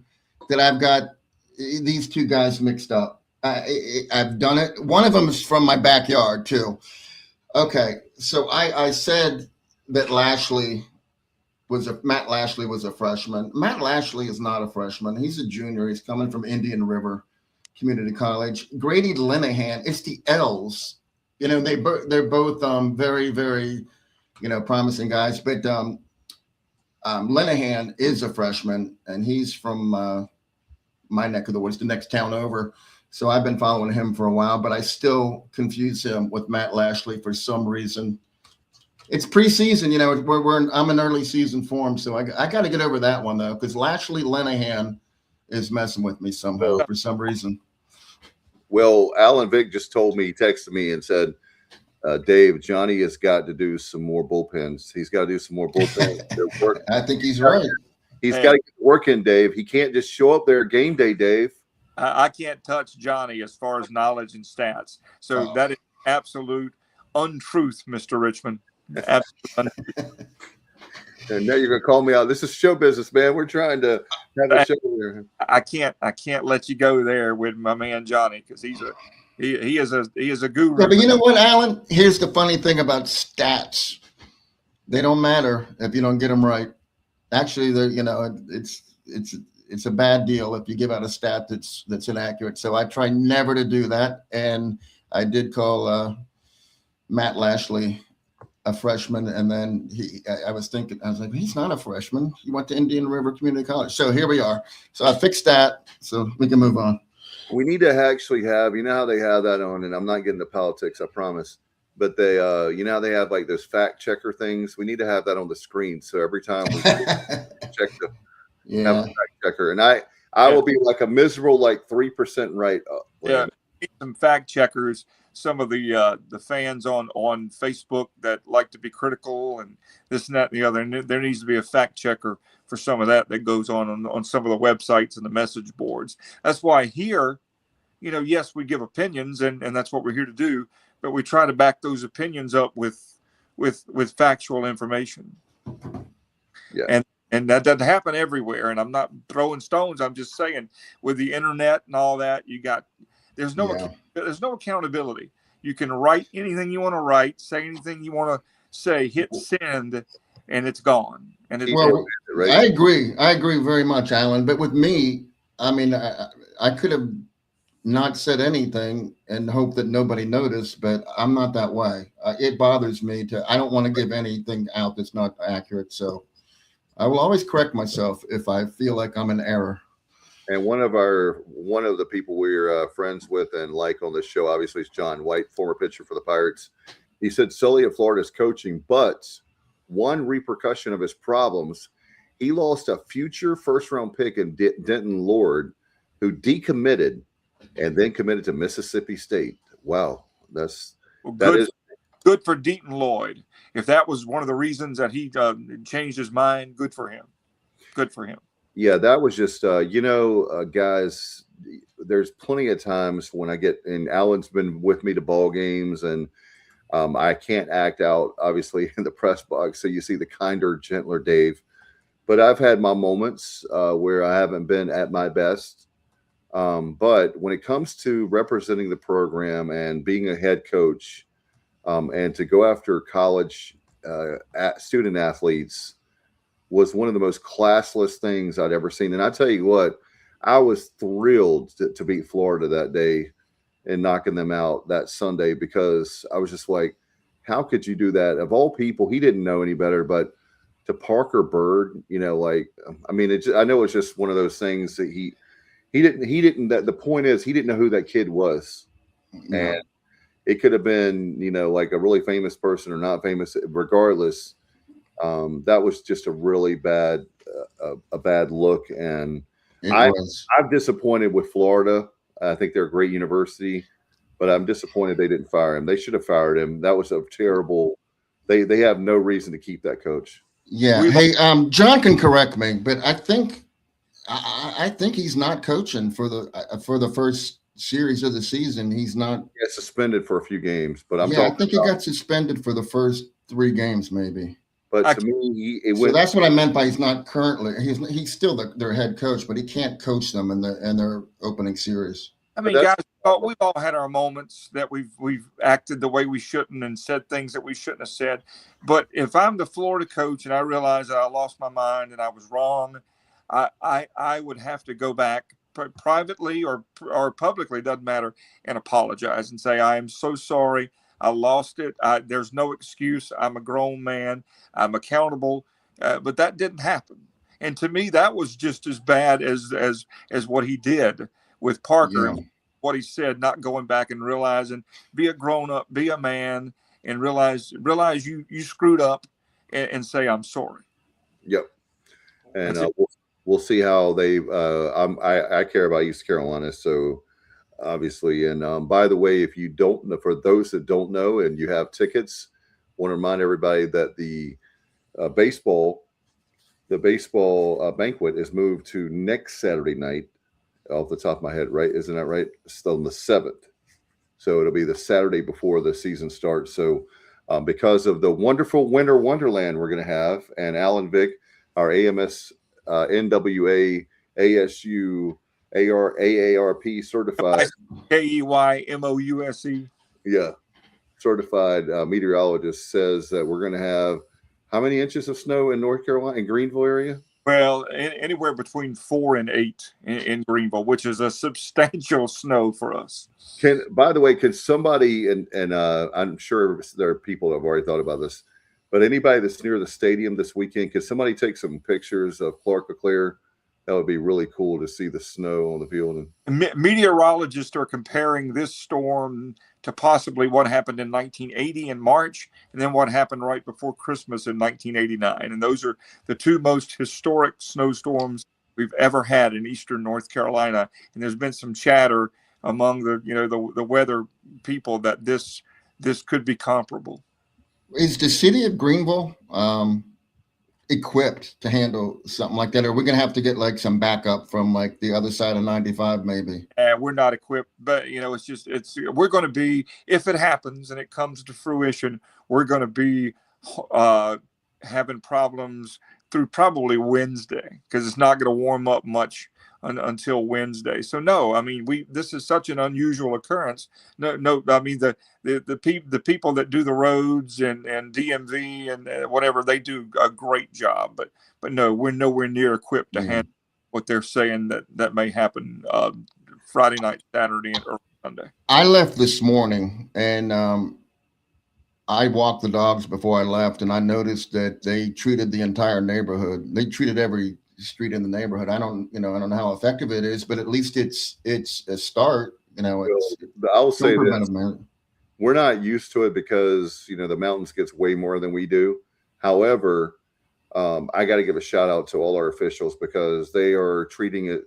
that I've got these two guys mixed up. I've done it. One of them is from my backyard too. Okay, so I said that Matt Lashley was a freshman. Matt Lashley is not a freshman. He's a junior. He's coming from Indian River Community College. Grady Linehan, it's the L's. They're both very, very, promising guys. But Linehan is a freshman, and he's from my neck of the woods, the next town over. So I've been following him for a while, but I still confuse him with Matt Lashley for some reason. It's preseason, I'm in early season form, so I got to get over that one though, because Lashley Linehan is messing with me somehow for some reason. Well, Alan Vick just told me, he texted me and said, Dave, Johnny has got to do some more bullpens. He's got to do some more bullpens. I think he's right. He's got to get work in, Dave. He can't just show up there game day, Dave. I can't touch Johnny as far as knowledge and stats. So that is absolute untruth, Mr. Richmond. Absolute untruth. And now you're gonna call me out. This is show business, man. We're trying to have a show here. I can't let you go there with my man Johnny, because he is a guru. Yeah, but you know what, Alan? Here's the funny thing about stats. They don't matter if you don't get them right. Actually, it's a bad deal if you give out a stat that's inaccurate. So I try never to do that. And I did call Matt Lashley a freshman, and then I was like, he's not a freshman. He went to Indian River Community College. So here we are. So I fixed that, so we can move on. We need to actually have, how they have that on, and I'm not getting to politics, I promise. But they, they have like those fact checker things. We need to have that on the screen. So every time we check have a fact checker, and I will be like a miserable 3% right. Some fact checkers. Some of the fans on Facebook that like to be critical and this and that and the other. And there needs to be a fact checker for some of that goes on some of the websites and the message boards. That's why here, yes, we give opinions, and that's what we're here to do, but we try to back those opinions up with factual information. Yeah. And that doesn't happen everywhere. And I'm not throwing stones. I'm just saying, with the internet and all that, there's no accountability. You can write anything you want to write, say anything you want to say, hit send, and it's gone. And I agree very much, Alan. But with me, I could have not said anything and hope that nobody noticed, but I'm not that way. It bothers me I don't want to give anything out that's not accurate. So I will always correct myself if I feel like I'm in error. And one of the people we're friends with and like on this show, obviously, is John White, former pitcher for the Pirates. He said Sully at Florida is coaching, but one repercussion of his problems, he lost a future first-round pick in Denton Lord, who decommitted and then committed to Mississippi State. Wow, that is good for Deaton Lloyd. If that was one of the reasons that he changed his mind, good for him. Good for him. Yeah, that was just, guys, there's plenty of times when I get, and Alan's been with me to ball games, and I can't act out, obviously, in the press box. So you see the kinder, gentler Dave. But I've had my moments where I haven't been at my best. But when it comes to representing the program and being a head coach and to go after college student athletes, was one of the most classless things I'd ever seen. And I tell you what, I was thrilled to beat Florida that day and knocking them out that Sunday, because I was just like, how could you do that? Of all people, he didn't know any better, but to Parker Bird, I know it's just one of those things that he didn't, that the point is, he didn't know who that kid was. No. And it could have been, like a really famous person or not famous, regardless. That was just a really bad look, and I'm disappointed with Florida. I think they're a great university, but I'm disappointed they didn't fire him. They should have fired him. That was a terrible. They have no reason to keep that coach. Yeah. Hey, John can correct me, but I think he's not coaching for the first series of the season. He's not. Yeah, suspended for a few games, but I think he got suspended for the first 3 games, maybe. But to me, so that's what I meant by he's not currently. He's still their head coach, but he can't coach them in their opening series. I mean, guys, we've all had our moments that we've acted the way we shouldn't and said things that we shouldn't have said. But if I'm the Florida coach and I realize that I lost my mind and I was wrong, I would have to go back privately or publicly, doesn't matter, and apologize and say, I am so sorry. I lost it. There's no excuse. I'm a grown man. I'm accountable. But that didn't happen. And to me, that was just as bad as what he did with Parker. Yeah. What he said, not going back and realizing, be a grown up, be a man, and realize you screwed up, and say, I'm sorry. Yep. And we'll see how they. I care about East Carolina, so. Obviously, and by the way, if you don't know, for those that don't know and you have tickets, want to remind everybody that the baseball banquet is moved to next Saturday night. Off the top of my head, right? Isn't that right? It's still on the 7th, so it'll be the Saturday before the season starts. So because of the wonderful winter wonderland we're going to have, and Alan Vick, our AMS NWA ASU AARP certified KEYMOUSE. Yeah, certified meteorologist says that we're going to have how many inches of snow in North Carolina, in Greenville area? Well, anywhere between 4 and 8 in Greenville, which is a substantial snow for us. By the way, can somebody, and I'm sure there are people that have already thought about this, but anybody that's near the stadium this weekend, can somebody take some pictures of Clark LeClaire? That would be really cool to see the snow on the field. Meteorologists are comparing this storm to possibly what happened in 1980 in March, and then what happened right before Christmas in 1989. And those are the 2 most historic snowstorms we've ever had in eastern North Carolina. And there's been some chatter among the weather people that this could be comparable. Is the city of Greenville equipped to handle something like that, or we're gonna have to get like some backup from like the other side of 95 maybe? We're not equipped, but we're going to be, if it happens and it comes to fruition, we're going to be having problems through probably Wednesday, because it's not going to warm up much until Wednesday. So no, I mean, this is such an unusual occurrence. No, I mean the people that do the roads and DMV and whatever, they do a great job. But no, we're nowhere near equipped to handle what they're saying that may happen Friday night, Saturday, and early Sunday. I left this morning and I walked the dogs before I left, and I noticed that they treated the entire neighborhood. They treated every street in the neighborhood. I don't know how effective it is, but at least it's a start. It's I'll say still this. preventative. We're not used to it because the mountains gets way more than we do. However, I got to give a shout out to all our officials because they are treating it.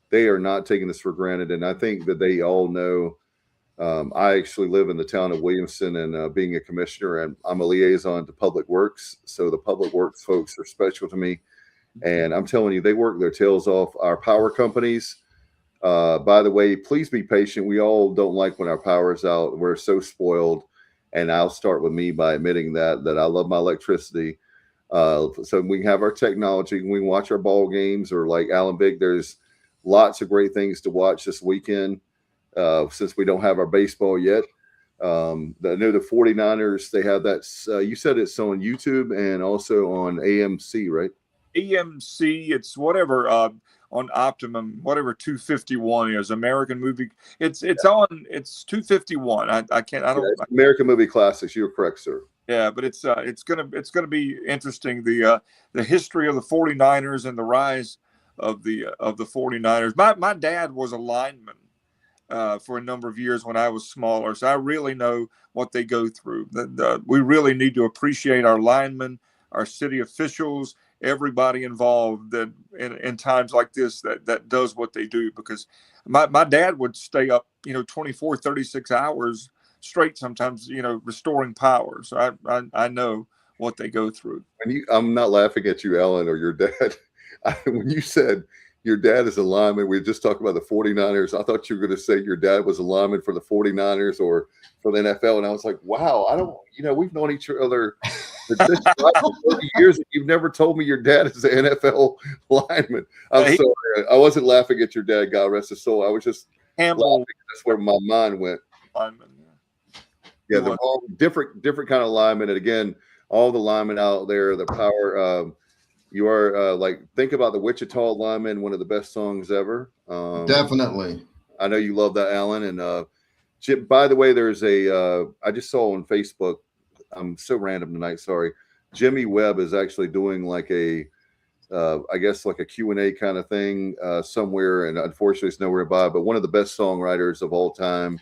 They are not taking this for granted, and I think that they all know. I actually live in the town of Williamson, and being a commissioner, and I'm a liaison to Public Works. So the Public Works folks are special to me, and I'm telling you, they work their tails off. Our power companies. By the way, please be patient. We all don't like when our power is out. We're so spoiled, and I'll start with me by admitting that I love my electricity. So we have our technology. We watch our ball games, or like Alan Big. There's lots of great things to watch this weekend. Since we don't have our baseball yet. I know the 49ers, they have that. You said it's on YouTube and also on AMC, right? AMC, it's whatever on Optimum, whatever 251 is, American movie. It's 251. I can't. I don't. American Movie Classics. You're correct, sir. Yeah, but it's gonna be interesting. The history of the 49ers and the rise of the 49ers. My dad was a lineman for a number of years when I was smaller, so I really know what they go through. We really need to appreciate our linemen, our city officials, everybody involved that in times like this that does what they do, because my dad would stay up 24 36 hours straight sometimes restoring power, so I know what they go through. And I'm not laughing at you, Alan, or your dad. When you said your dad is a lineman, we just talked about the 49ers. I thought you were going to say your dad was a lineman for the 49ers or for the NFL. And I was like, wow, we've known each other for 30 years. And you've never told me your dad is an NFL lineman. I'm sorry. I wasn't laughing at your dad, God rest his soul. I was just laughing. That's where my mind went. Lineman, yeah, they're all different kind of linemen. And again, all the linemen out there, the power, you are think about the Wichita Lineman, one of the best songs ever. Definitely. I know you love that, Alan. And Jim, by the way, there's I just saw on Facebook. I'm so random tonight. Sorry. Jimmy Webb is actually doing like I guess like a Q&A kind of thing somewhere. And unfortunately it's nowhere by, but one of the best songwriters of all time.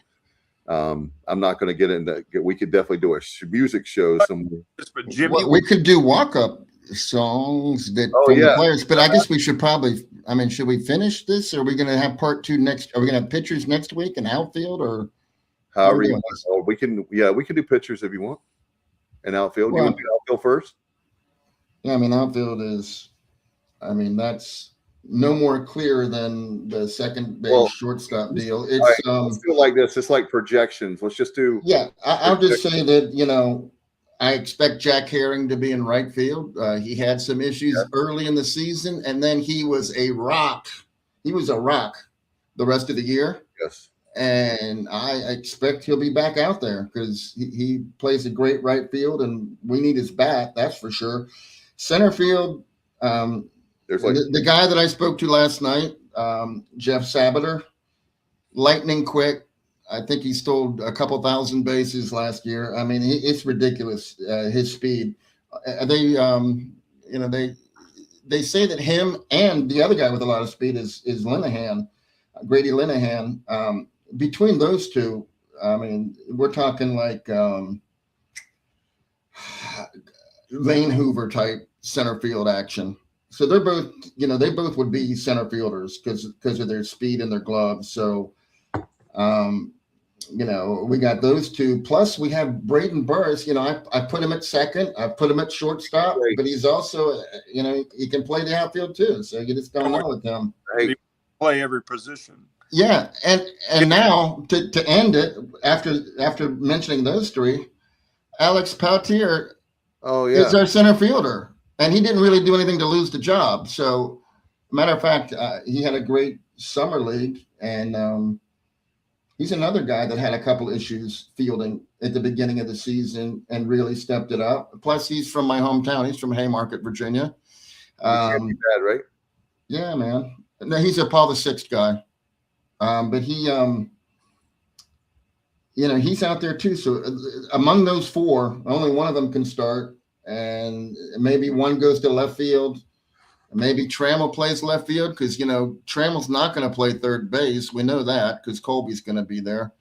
I'm not going to get into. We could definitely do a music show somewhere. But Jimmy, we could do walk-up songs that from the players, but I guess we should probably. I mean, should we finish this? Or are we going to have part 2 next? Are we going to have pitchers next week in outfield, or however you want? Or we can do pitchers if you want, and outfield. Well, you want to do outfield first? Yeah, I mean, outfield is. I mean, that's no more clear than the second base shortstop deal. It's right, let's do it like this. It's like projections. Let's just do. Yeah, I'll just say that I expect Jack Herring to be in right field. He had some issues early in the season, and then he was a rock. He was a rock the rest of the year. Yes. And I expect he'll be back out there because he plays a great right field, and we need his bat, that's for sure. Center field, there's the guy that I spoke to last night, Jeff Sabater, lightning quick. I think he stole a couple thousand bases last year. I mean, it's ridiculous, his speed. They say that him and the other guy with a lot of speed is Linehan, Grady Linehan. Between those two, I mean, we're talking like Lane Hoover type center field action. So they're both, they both would be center fielders because of their speed and their gloves. So, we got those two. Plus, we have Braden Burris. I put him at second. I put him at shortstop. Right. But he's also, he can play the outfield too. So you just don't know with him. He play every position. Yeah, and now to end it, after mentioning those three, Alex Pautier is our center fielder. And he didn't really do anything to lose the job. So, matter of fact, he had a great summer league, and he's another guy that had a couple issues fielding at the beginning of the season and really stepped it up. Plus, he's from my hometown. He's from Haymarket, Virginia. Bad, right? Yeah, man. No, he's a Paul VI guy, but he, he's out there too. So, among those four, only one of them can start. And maybe one goes to left field. Maybe Trammell plays left field because, Trammell's not going to play third base. We know that because Colby's going to be there.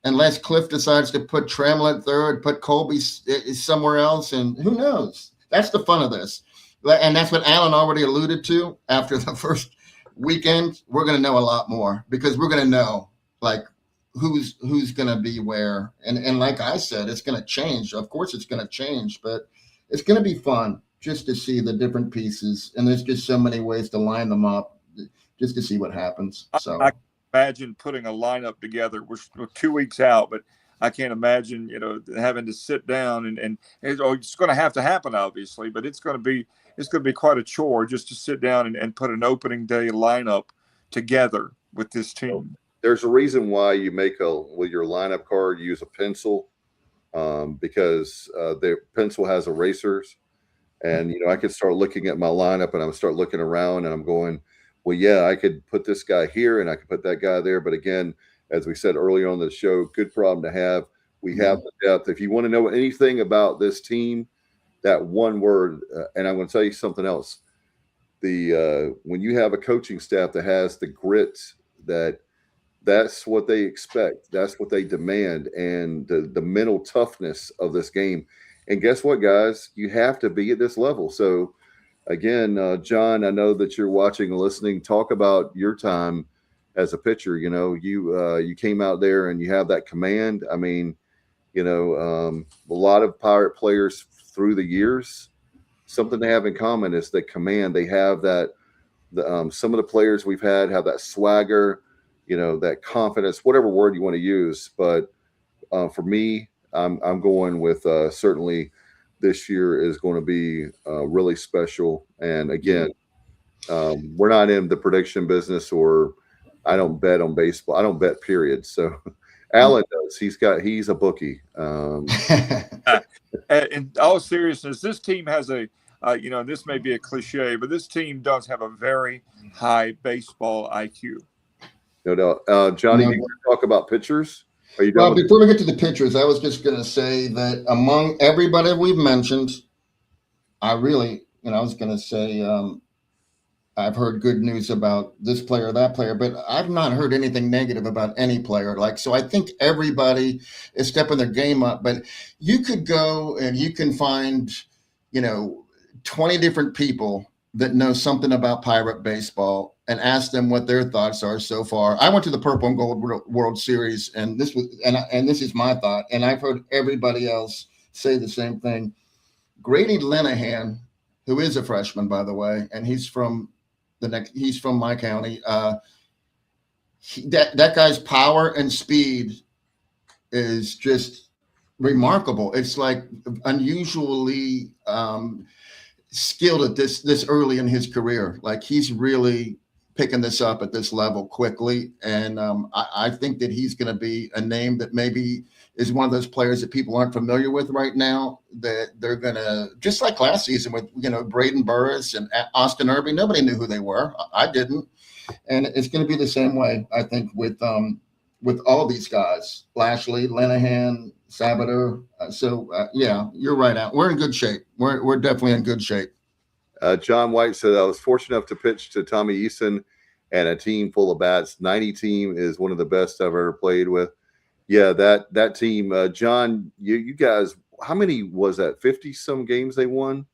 Unless Cliff decides to put Trammell at third, put Colby somewhere else, and who knows? That's the fun of this. And that's what Alan already alluded to. After the first weekend, we're going to know a lot more because we're going to know, like, who's going to be where. And like I said, it's going to change. Of course it's going to change, but it's going to be fun just to see the different pieces. And there's just so many ways to line them up just to see what happens. So I can imagine putting a lineup together. We're 2 weeks out, but I can't imagine, having to sit down and it's going to have to happen, obviously, but it's going to be quite a chore just to sit down and put an opening day lineup together with this team. There's a reason why you make with your lineup card, use a pencil, because the pencil has erasers. And, I could start looking at my lineup and I would start looking around and I'm going, well, yeah, I could put this guy here and I could put that guy there. But again, as we said earlier on the show, good problem to have. We have the depth. If you want to know anything about this team, that one word, and I'm going to tell you something else. When you have a coaching staff that has the grit, that's what they expect. That's what they demand. And the mental toughness of this game. And guess what, guys? You have to be at this level. So, again, John, I know that you're watching and listening. Talk about your time as a pitcher. You came out there and you have that command. I mean, a lot of Pirate players through the years, something they have in common is the command. They have that. Some of the players we've had have that swagger, that confidence, whatever word you want to use. But for me, I'm going with certainly this year is going to be really special. And again, we're not in the prediction business, or I don't bet on baseball. I don't bet, period. So Alan does. He's a bookie. In all seriousness, this team has this may be a cliche, but this team does have a very high baseball IQ. No doubt. Johnny, do you want to talk about pitchers? Are you done? Well, before we get to the pitchers, I was just going to say that among everybody we've mentioned, I was going to say I've heard good news about this player or that player, but I've not heard anything negative about any player. So I think everybody is stepping their game up. But you could go and you can find, 20 different people that know something about Pirate baseball and ask them what their thoughts are so far. I went to the Purple and Gold World Series, and this is my thought, and I've heard everybody else say the same thing. Grady Linehan, who is a freshman, by the way, and he's from my county. That guy's power and speed is just remarkable. It's like unusually skilled at this early in his career. Like, he's really picking this up at this level quickly. And I think that he's going to be a name that maybe is one of those players that people aren't familiar with right now, that they're going to, just like last season with, Braden Burris and Austin Irby. Nobody knew who they were. I didn't. And it's going to be the same way, I think, with all these guys, Lashley, Linehan, Sabater. Yeah, you're right out. We're in good shape. We're definitely in good shape. John White said, I was fortunate enough to pitch to Tommy Eason and a team full of bats. 90 team is one of the best I've ever played with. Yeah, that team, John, you guys, how many was that? 50 some games they won?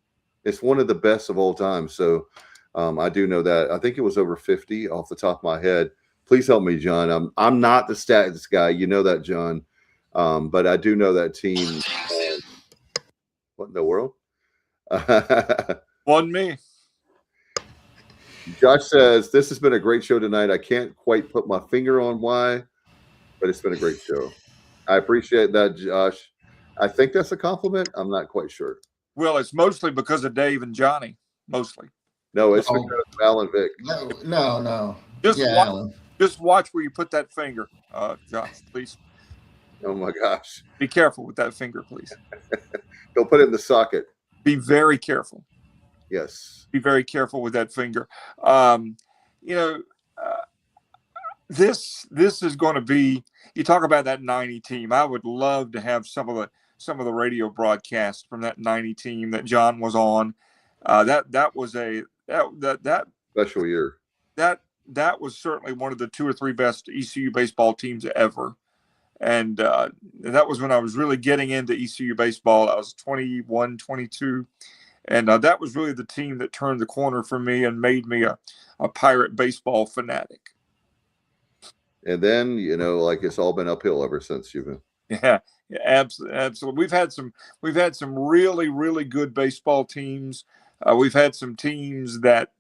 It's one of the best of all time. So I do know that. I think it was over 50 off the top of my head. Please help me, John. I'm not the stats guy. You know that, John. But I do know that team. What in the world? Wasn't me. Josh says, this has been a great show tonight. I can't quite put my finger on why, but it's been a great show. I appreciate that, Josh. I think that's a compliment. I'm not quite sure. Well, it's mostly because of Dave and Johnny. Mostly. No, it's because of Alan Vick. No. Just watch where you put that finger, Josh, please. Oh, my gosh. Be careful with that finger, please. Don't put it in the socket. Be very careful. Yes. Be very careful with that finger. This is going to be, you talk about that 90 team. I would love to have some of the radio broadcasts from that 90 team that John was on. That was that Special year. that was certainly one of the 2 or 3 best ECU baseball teams ever. And that was when I was really getting into ECU baseball. I was 21, 22. And that was really the team that turned the corner for me and made me a Pirate baseball fanatic. And then, like it's all been uphill ever since you've been. Yeah, absolutely. We've had some really, really good baseball teams. We've had some teams that,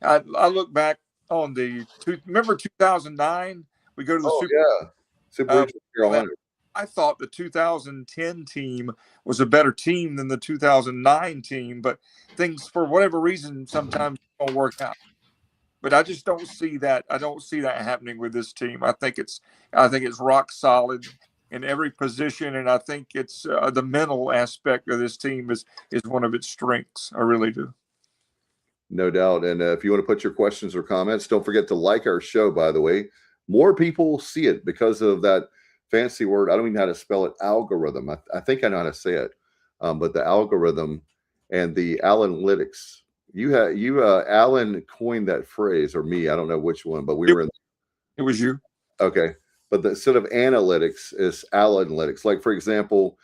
I look back on remember 2009? We go to the Super. Yeah. Super Regional Carolina. I thought the 2010 team was a better team than the 2009 team, but things, for whatever reason, sometimes don't work out. But I just don't see that. I don't see that happening with this team. I think it's rock solid in every position, and I think it's the mental aspect of this team is one of its strengths. I really do. No doubt. And if you want to put your questions or comments, don't forget to like our show, by the way. More people see it because of that fancy word. I don't even know how to spell it. Algorithm. I think I know how to say it. But the algorithm and the analytics. Alan coined that phrase, or me. I don't know which one, but it was you. Okay. But instead of analytics is analytics. Like, for example,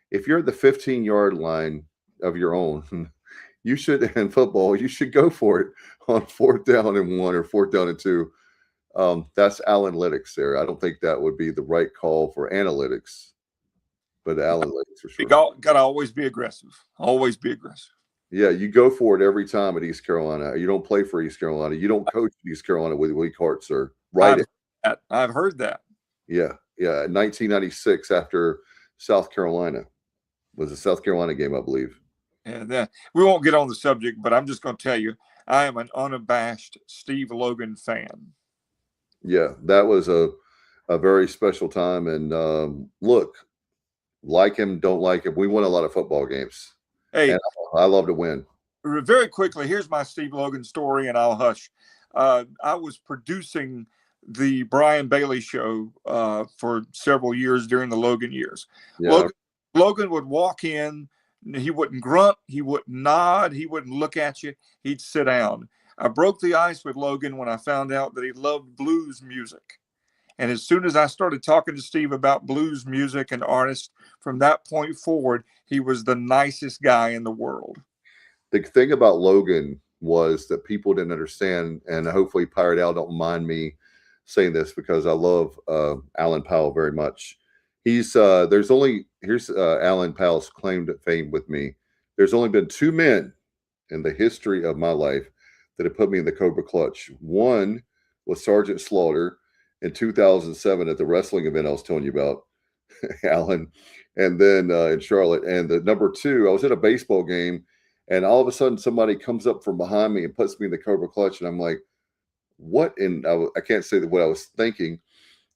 if you're at the 15-yard line of your own, you should, in football, you should go for it on 4th down and 1 or 4th down and 2. That's analytics there. I don't think that would be the right call for analytics, but analytics for sure. You got to always be aggressive. Always be aggressive. Yeah, you go for it every time at East Carolina. You don't play for East Carolina. You don't coach East Carolina with weak hearts, sir. Right? I've heard that. Yeah. 1996 after South Carolina was a South Carolina game, I believe. And we won't get on the subject, but I'm just going to tell you, I am an unabashed Steve Logan fan. Yeah, that was a very special time. And look, like him, don't like him. We won a lot of football games. Hey, and I love to win. Very quickly, here's my Steve Logan story, and I'll hush. I was producing the Brian Bailey show for several years during the Logan years. Yeah. Logan would walk in. He wouldn't grunt. He wouldn't nod. He wouldn't look at you. He'd sit down. I broke the ice with Logan when I found out that he loved blues music. And as soon as I started talking to Steve about blues music and artists, from that point forward, he was the nicest guy in the world. The thing about Logan was that people didn't understand, and hopefully Pirate Al don't mind me saying this because I love Alan Powell very much. Here's Alan Powell's claim to fame with me. There's only been 2 men in the history of my life that have put me in the Cobra Clutch. One was Sergeant Slaughter in 2007 at the wrestling event I was telling you about, Alan, and then in Charlotte. And the number 2, I was at a baseball game, and all of a sudden somebody comes up from behind me and puts me in the Cobra Clutch, and I'm like, what? And I can't say what I was thinking,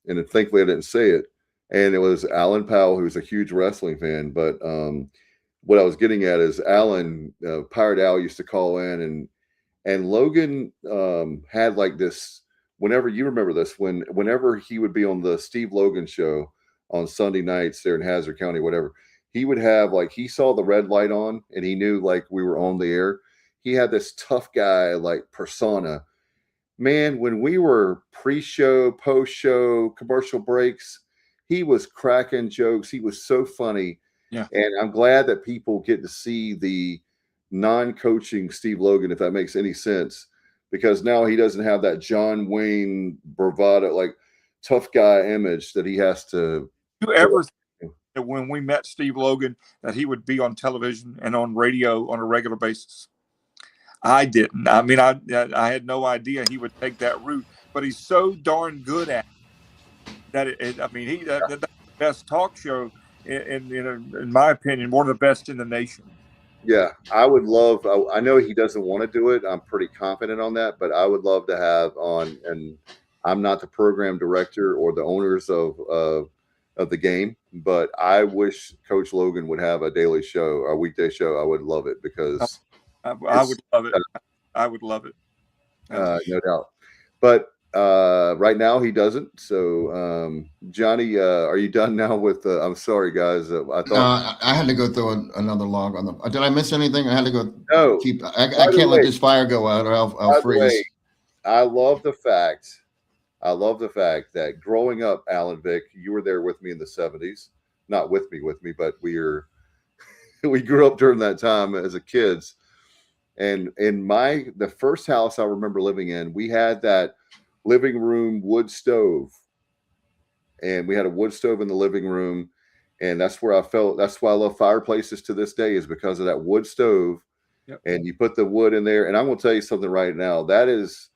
and then thankfully I didn't say it. And it was Alan Powell, who's a huge wrestling fan. But what I was getting at is Alan, Pirate Al used to call in, and Logan had like this, whenever you remember this, whenever he would be on the Steve Logan show on Sunday nights there in Hazard County, whatever, he would have like, he saw the red light on and he knew like we were on the air. He had this tough guy like persona. Man, when we were pre-show, post-show, commercial breaks, he was cracking jokes. He was so funny. Yeah. And I'm glad that people get to see the non-coaching Steve Logan, if that makes any sense, because now he doesn't have that John Wayne bravado, like tough guy image that he has to. You ever think that when we met Steve Logan that he would be on television and on radio on a regular basis? I didn't. I mean, I had no idea he would take that route, but he's so darn good at it that that's the best talk show in my opinion, one of the best in the nation. Yeah, I would love. I know he doesn't want to do it. I'm pretty confident on that, but I would love to have on. And I'm not the program director or the owners of the game, but I wish Coach Logan would have a daily show, a weekday show. I would love it because I would love it. I would love it. No doubt. But Right now he doesn't. So, Johnny, are you done now with? I'm sorry, guys. I No, thought I had to go through another log on the. Did I miss anything? I had to go no. keep. By I the can't let way, this fire go out, or I'll by the way, freeze. I love the fact. I love the fact that growing up, Alan Vick, you were there with me in the '70s. Not with me, but we grew up during that time as a kids. And in the first house I remember living in, we had that living room wood stove, and we had a wood stove in the living room, and that's where I felt. That's why I love fireplaces to this day, is because of that wood stove. Yep. And you put the wood in there, and I'm going to tell you something right now. That is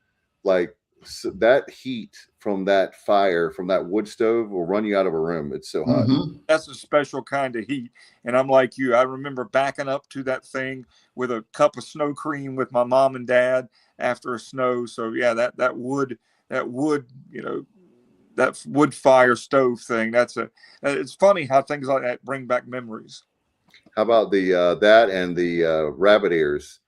like that heat from that fire from that wood stove will run you out of a room. It's so hot. Mm-hmm. That's a special kind of heat. And I'm like you. I remember backing up to that thing with a cup of snow cream with my mom and dad after a snow. So yeah, that wood, that wood fire stove thing. It's funny how things like that bring back memories. How about the that and the rabbit ears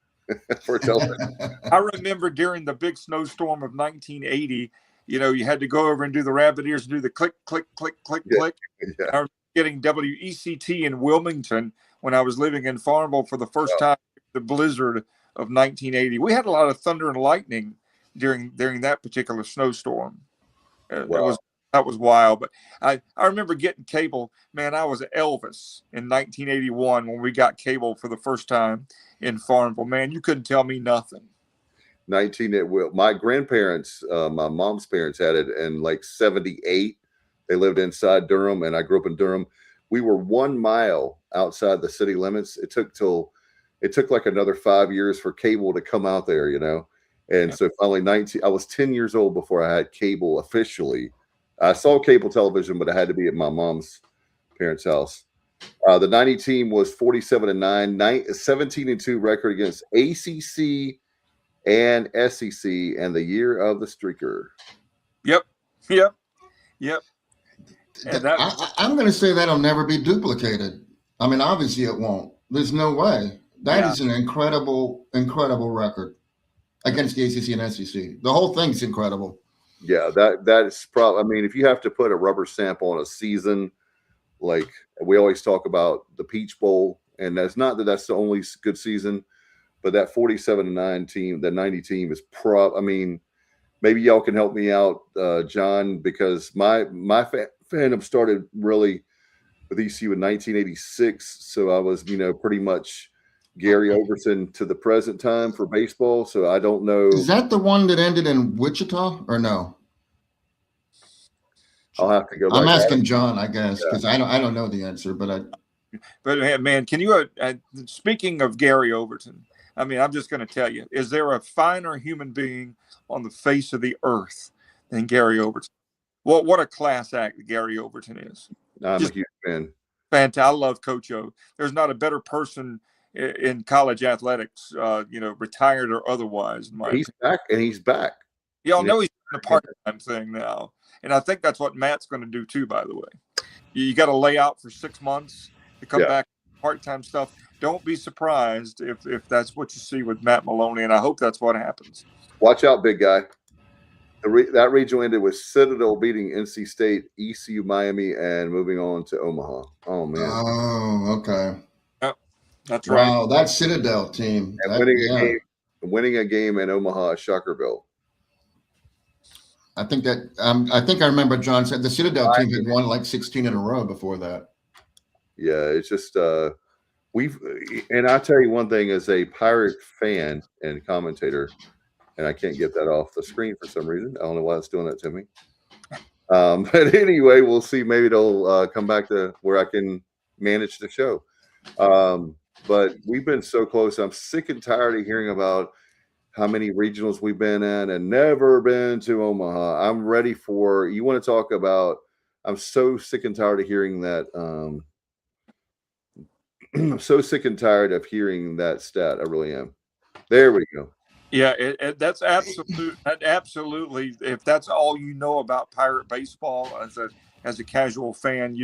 for television? I remember during the big snowstorm of 1980, you had to go over and do the rabbit ears and do the click, click, click, click, Yeah. click. Yeah. I remember getting WECT in Wilmington when I was living in Farmville for the first time, the blizzard of 1980. We had a lot of thunder and lightning during that particular snowstorm. Wow. That was wild. But I remember getting cable. Man, I was Elvis in 1981 when we got cable for the first time in Farmville. Man, you couldn't tell me nothing. My grandparents, my mom's parents had it in like 78. They lived inside Durham, and I grew up in Durham. We were 1 mile outside the city limits. It took like another 5 years for cable to come out there, And so finally I was 10 years old before I had cable officially. I saw cable television, but I had to be at my mom's parents' house. The 90 team was 47-9, 17-2 record against ACC and SEC, and the year of the streaker. Yep. And I'm going to say that'll never be duplicated. I mean, obviously it won't. There's no way. That is an incredible, incredible record against the ACC and SEC. The whole thing's incredible. Yeah, that's probably. I mean, if you have to put a rubber stamp on a season, like we always talk about the Peach Bowl, and that's not that's the only good season, but that 47-9 team, the 90 team is I mean, maybe y'all can help me out, John, because my fandom started really with ECU in 1986, so I was pretty much Gary Overton to the present time for baseball. So I don't know. Is that the one that ended in Wichita or no? I'll have to go back. I'm asking John, I guess, because I don't know the answer, but man, can you? Speaking of Gary Overton, I mean, I'm just going to tell you: is there a finer human being on the face of the earth than Gary Overton? What a class act Gary Overton is. I'm a huge fan. Fantastic. I love Coach O. There's not a better person in college athletics, retired or otherwise. He's back, and he's back. Yeah, I know he's doing a part-time thing now, and I think that's what Matt's going to do too. By the way, you got to lay out for 6 months to come back part-time stuff. Don't be surprised if that's what you see with Matt Maloney, and I hope that's what happens. Watch out, big guy. That regional ended with Citadel beating NC State, ECU Miami, and moving on to Omaha. Oh man. Oh, okay. That's right. Wow, that Citadel team. Winning a game in Omaha, Shockerville. I think I remember John said the Citadel team had won like 16 in a row before that. Yeah, it's just and I'll tell you one thing, as a Pirate fan and commentator, and I can't get that off the screen for some reason. I don't know why it's doing that to me. But anyway, we'll see. Maybe it'll come back to where I can manage the show. But we've been so close. I'm sick and tired of hearing about how many regionals we've been in and never been to Omaha. I'm ready for, you want to talk about, I'm so sick and tired of hearing that. I'm so sick and tired of hearing that stat. I really am. There we go. Yeah, that's absolutely. If that's all you know about Pirate baseball as a casual fan,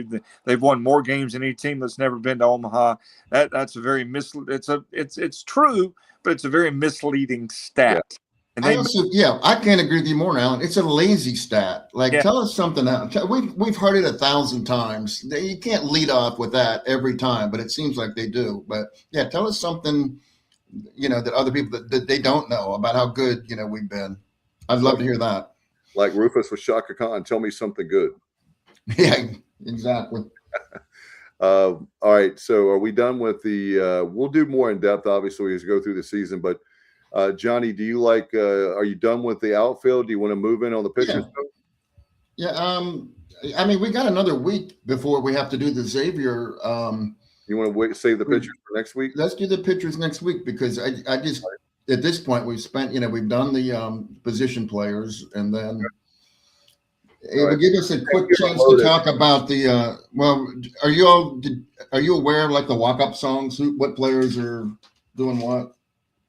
they've won more games than any team that's never been to Omaha. That's a very it's true, but it's a very misleading stat. And I they also, yeah, I can't agree with you more, Alan. It's a lazy stat. Like, Yeah. tell us something else. We've heard it 1,000 times. You can't lead off with that every time, but it seems like they do. But yeah, tell us something, that other people that they don't know about how good, we've been. I'd love to hear that. Like Rufus with Shaka Khan, tell me something good. Yeah, exactly. All right, so are we done with the? We'll do more in depth, obviously, as we go through the season. But Johnny, do you like? Are you done with the outfield? Do you want to move in on the pitchers? Yeah. I mean, we got another week before we have to do the Xavier. You want to wait, save the pitchers for next week? Let's do the pitchers next week because I just at this point we've spent, we've done the position players, and then it would give us a quick chance to talk about the. Well, are you aware of like the walk-up songs? What players are doing what?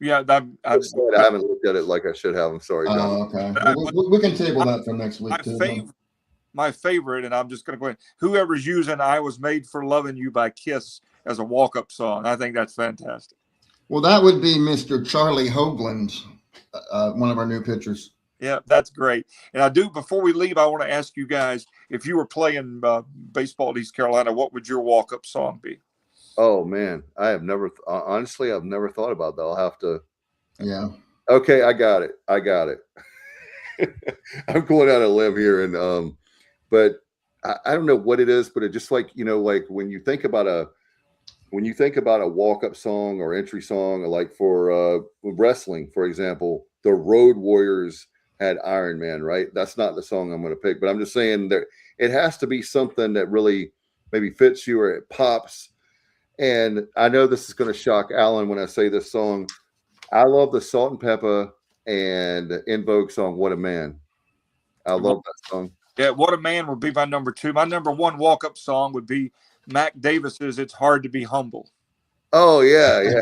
Yeah, I haven't looked at it like I should have. I'm sorry, John. Oh, okay. Well, we can table that for next week too. My favorite, and I'm just going to go ahead. Whoever's using "I Was Made for Loving You" by Kiss as a walk-up song, I think that's fantastic. Well, that would be Mr. Charlie Hoagland, one of our new pitchers. Yeah, that's great. And before we leave, I want to ask you guys, if you were playing baseball at East Carolina, what would your walk-up song be? Oh man, I've never thought about that. I'll have to. Yeah. Okay, I got it. I'm going out on a limb here, and but I don't know what it is, but it just like like when you think about a walk-up song or entry song, like for wrestling, for example, the Road Warriors had Iron Man, right? That's not the song I'm going to pick, but I'm just saying that it has to be something that really maybe fits you or it pops. And I know this is going to shock Alan when I say this song. I love the Salt and Pepper and In Vogue song, What a Man. I love that song. Yeah, What a Man would be my number 2. My number 1 walk-up song would be Mac Davis's It's Hard to Be Humble. Oh, yeah.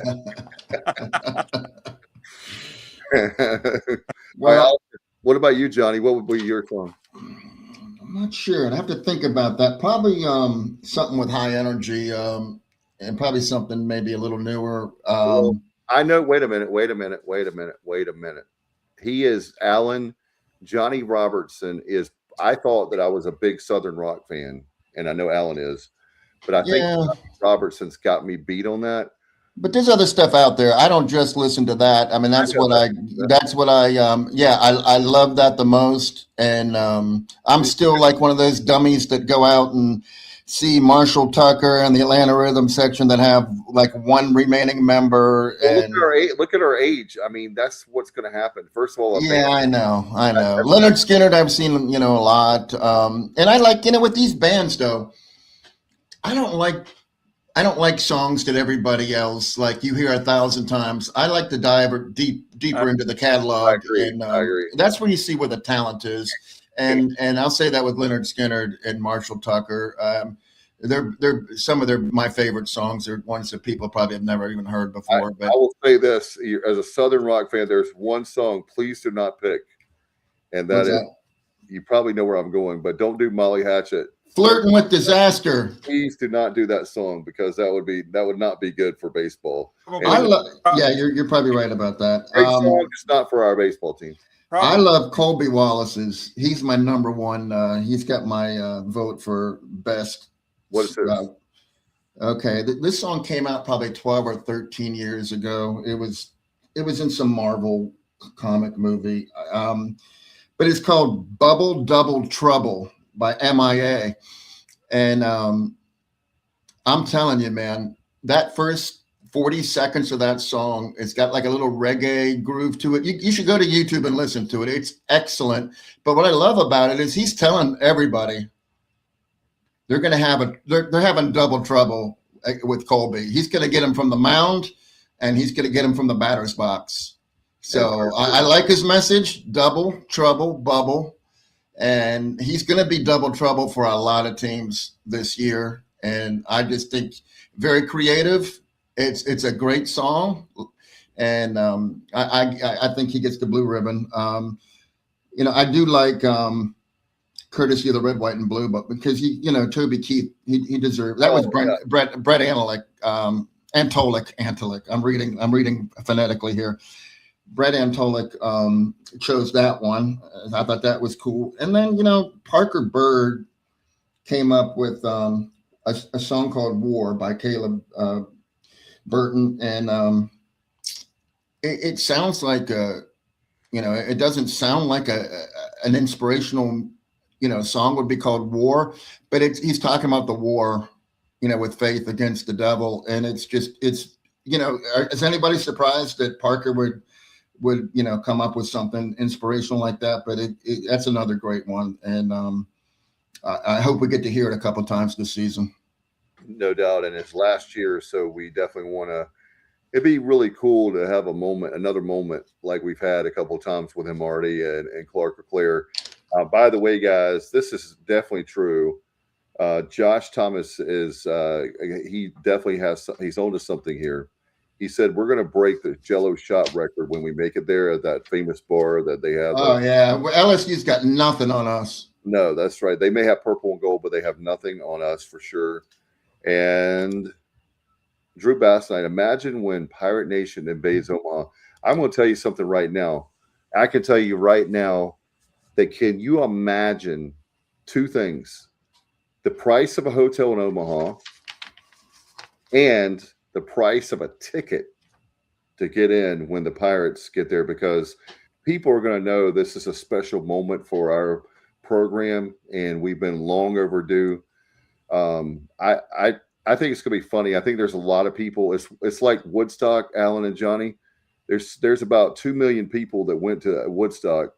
Well, what about you, Johnny? What would be your song? I'm not sure. I'd have to think about that. Probably something with high energy, and probably something maybe a little newer. I know. Wait a minute. He is Alan. Johnny Robertson is. I thought that I was a big Southern rock fan, and I know Alan is, but I think Johnny Robertson's got me beat on that. But there's other stuff out there. I don't just listen to that. I mean, I love that the most. And I'm still like one of those dummies that go out and see Marshall Tucker and the Atlanta Rhythm section that have like one remaining member. And look at our age. I mean, that's what's going to happen. First of all, I know. Leonard Skinner, I've seen, a lot. And I like, with these bands though, I don't like songs that everybody else like you hear 1,000 times. I like to dive deeper into the catalog. I agree. That's where you see where the talent is. And I'll say that with Leonard Skinner and Marshall Tucker. They're some of my favorite songs. They're ones that people probably have never even heard before. But I will say this: as a Southern rock fan, there's one song please do not pick, and that you probably know where I'm going, but don't do Molly Hatchet. Flirting with Disaster. Please do not do that song because that would not be good for baseball. You're probably right about that. Great song, just not for our baseball team. I love Colby Wallace's. He's my number one. He's got my vote for best. What is it? Okay, this song came out probably 12 or 13 years ago. It was in some Marvel comic movie, but it's called Bubble Double Trouble by MIA. And I'm telling you, man, that first 40 seconds of that song, it's got like a little reggae groove to it. You should go to YouTube and listen to it. It's excellent. But what I love about it is he's telling everybody they're having double trouble with Colby. He's going to get him from the mound and he's going to get him from the batter's box. So I like his message, double trouble, bubble. And he's going to be double trouble for a lot of teams this year. And I just think very creative. It's a great song. And I think he gets the blue ribbon. I do like Courtesy of the Red, White, and Blue, but because Toby Keith, he deserved that. Was Brett Antolick. I'm reading phonetically here. Brett Antolik chose that one. I thought that was cool. And then, Parker Bird came up with a song called War by Caleb Burton. And it sounds like, it doesn't sound like an inspirational, song would be called War, but he's talking about the war, with faith against the devil. And it's is anybody surprised that Parker would come up with something inspirational like that? But that's another great one. And I hope we get to hear it a couple times this season. No doubt. And it's last year, so we definitely want to. It'd be really cool to have another moment like we've had a couple of times with him already and Clark LeClaire. By the way, guys, this is definitely true. Josh Thomas he definitely he's on to something here. He said, we're going to break the Jello shot record when we make it there at that famous bar that they have. Oh, yeah. Well, LSU's got nothing on us. No, that's right. They may have purple and gold, but they have nothing on us for sure. And Drew Bassnight, imagine when Pirate Nation invades Omaha. I'm going to tell you something right now. I can tell you right now that can you imagine two things? The price of a hotel in Omaha and the price of a ticket to get in when the Pirates get there, because people are going to know this is a special moment for our program and we've been long overdue. I think it's going to be funny. I think there's a lot of people. It's like Woodstock, Alan and Johnny. There's about 2 million people that went to Woodstock.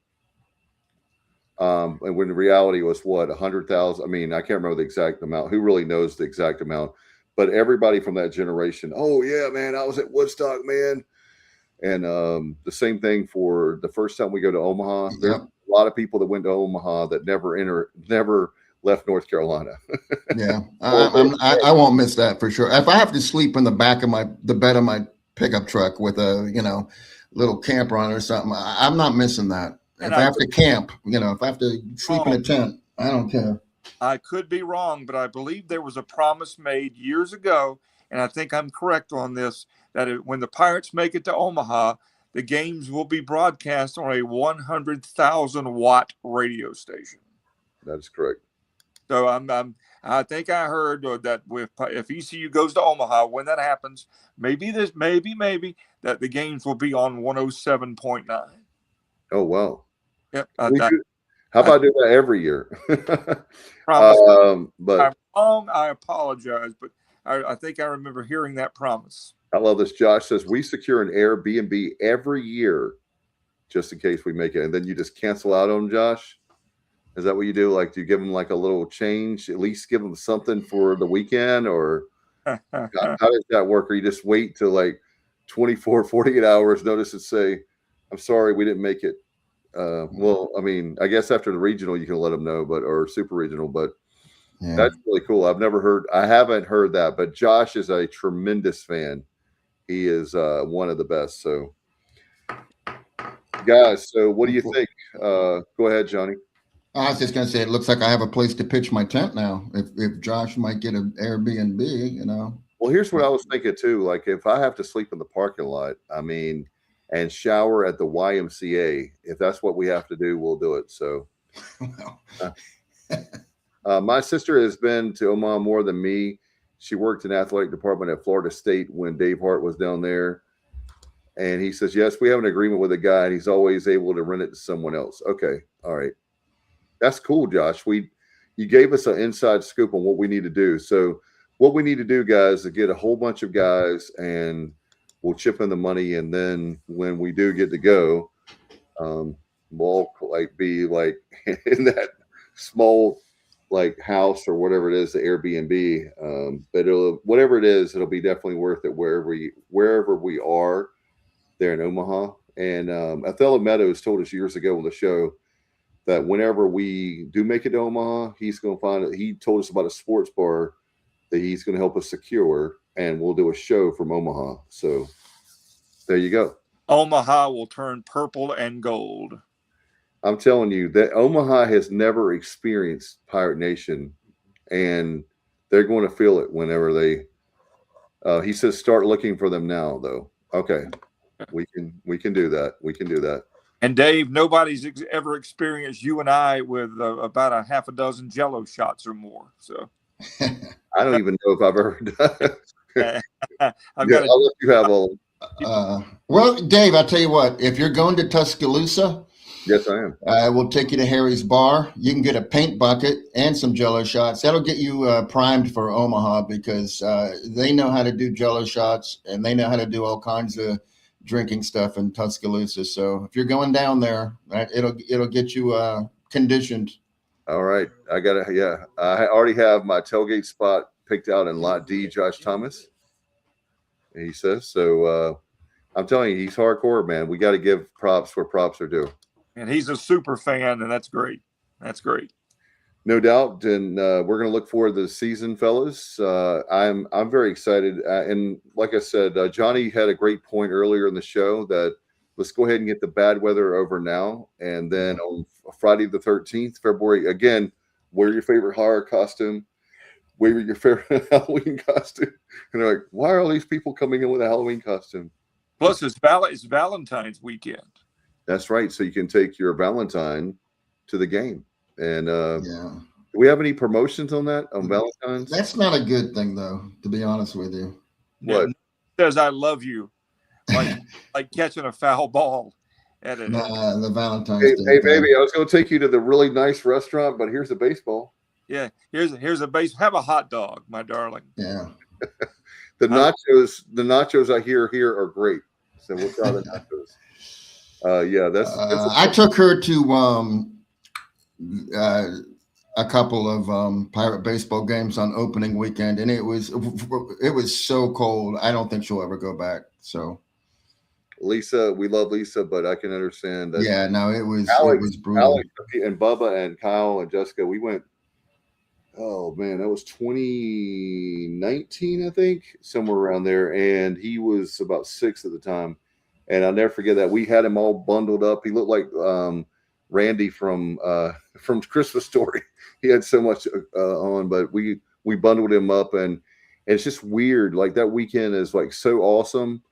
And when the reality was what, 100,000. I mean, I can't remember the exact amount. Who really knows the exact amount? But everybody from that generation, oh yeah, man, I was at Woodstock, man. And the same thing for the first time we go to Omaha. Yep. There's a lot of people that went to Omaha that never left North Carolina. Yeah, I won't miss that for sure. If I have to sleep in the back of the bed of my pickup truck with a little camper on it or something, I'm not missing that. If I have to camp, if I have to sleep in a tent, I don't care. I could be wrong, but I believe there was a promise made years ago, and I think I'm correct on this, that when the Pirates make it to Omaha, the games will be broadcast on a 100,000 watt radio station. That is correct. So I think I heard that if ECU goes to Omaha, when that happens, maybe that the games will be on 107.9. Oh wow. Yep. How about doing that every year? But I'm wrong. I apologize, but I think I remember hearing that promise. I love this. Josh says we secure an Airbnb every year just in case we make it, and then you just cancel out on them, Josh. Is that what you do? Like, do you give them like a little change? At least give them something for the weekend, or how does that work? Or you just wait till like 24, 48 hours notice and say, I'm sorry, we didn't make it. Well, I mean, I guess after the regional, you can let them know, or super regional, but Yeah. that's really cool. I haven't heard that, but Josh is a tremendous fan. He is one of the best. So guys, so what do you think? Go ahead, Johnny. I was just gonna say, it looks like I have a place to pitch my tent now. If Josh might get an Airbnb, Well, here's what I was thinking too. Like, if I have to sleep in the parking lot, I mean, and shower at the YMCA, if that's what we have to do, we'll do it. So, my sister has been to Omaha more than me. She worked in the athletic department at Florida State when Dave Hart was down there. And he says, yes, we have an agreement with a guy, and he's always able to rent it to someone else. Okay. All right. That's cool, Josh. You gave us an inside scoop on what we need to do. So what we need to do, guys, is get a whole bunch of guys, and we'll chip in the money. And then when we do get to go, we'll be like in that small house or whatever it is, the Airbnb. But whatever it is, it'll be definitely worth it wherever we are there in Omaha. And Othello Meadows told us years ago on the show that whenever we do make it to Omaha, he's going to find it. He told us about a sports bar that he's going to help us secure, and we'll do a show from Omaha. So there you go. Omaha will turn purple and gold. I'm telling you that Omaha has never experienced Pirate Nation, and they're going to feel it whenever they, he says, start looking for them now, though. Okay. We can do that. We can do that. And Dave, nobody's ever experienced you and I with about a half a dozen Jello shots or more. So I don't even know if I've ever done it. I've Yeah, got I'll let you have all. Well, Dave, I'll tell you what, if you're going to Tuscaloosa, Yes, I am. we'll take you to Harry's Bar. You can get a paint bucket and some Jello shots. That'll get you primed for Omaha because they know how to do Jello shots and they know how to do all kinds of drinking stuff in Tuscaloosa. So if you're going down there, it'll get you conditioned. All right. I already have my tailgate spot picked out in Lot D, Josh Thomas. He says so. I'm telling you, he's hardcore, man. We got to give props where props are due. and he's a super fan, and that's great. That's great. No doubt, and we're going to look forward to the season, fellas. I'm very excited, and like I said, Johnny had a great point earlier in the show that let's go ahead and get the bad weather over now, and then on Friday the 13th, February, again, wear your favorite horror costume, wear your favorite Halloween costume, and they're like, why are all these people coming in with a Halloween costume? Plus, it's Valentine's weekend. That's right. So you can take your Valentine to the game. And Yeah. do we have any promotions on that on Valentine's? That's not a good thing, though, to be honest with you. What? It says I love you, like catching a foul ball at it. The Valentine's Hey, Day hey thing. baby, I was going to take you to the really nice restaurant, but here's a baseball. Yeah, here's a base. Have a hot dog, my darling. Yeah. The nachos I hear here are great. So we'll try the nachos. Yeah, that's I took her to a couple of Pirate baseball games on opening weekend, and it was so cold. I don't think she'll ever go back. So Lisa, we love Lisa, but I can understand that. yeah, no, it was brutal. Alex and Bubba and Kyle and Jessica, we went. Oh man, that was 2019, I think, somewhere around there, and he was about 6 at the time. And I'll never forget that we had him all bundled up. He looked like Randy from Christmas Story. He had so much on, but we bundled him up, and it's just weird. Like that weekend is like so awesome,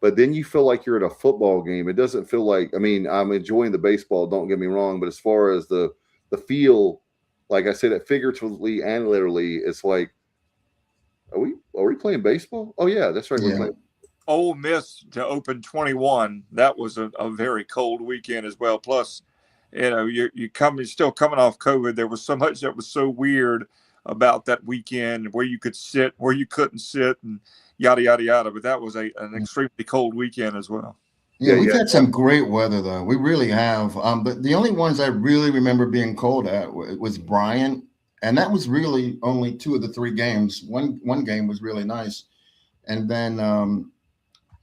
but then you feel like you're at a football game. It doesn't feel like. I mean, I'm enjoying the baseball. Don't get me wrong, but as far as the feel, like I said, it figuratively and literally, it's like, are we playing baseball? Oh yeah, that's right. Yeah. We're playing. Ole Miss to open 21. That was a very cold weekend as well. Plus, you're still coming off COVID. There was so much that was so weird about that weekend, where you could sit, where you couldn't sit, and yada yada yada. But that was an extremely cold weekend as well. Yeah, we've had some great weather though. We really have. But the only ones I really remember being cold at was Bryant, and that was really only 2 of the 3 games. One game was really nice, and then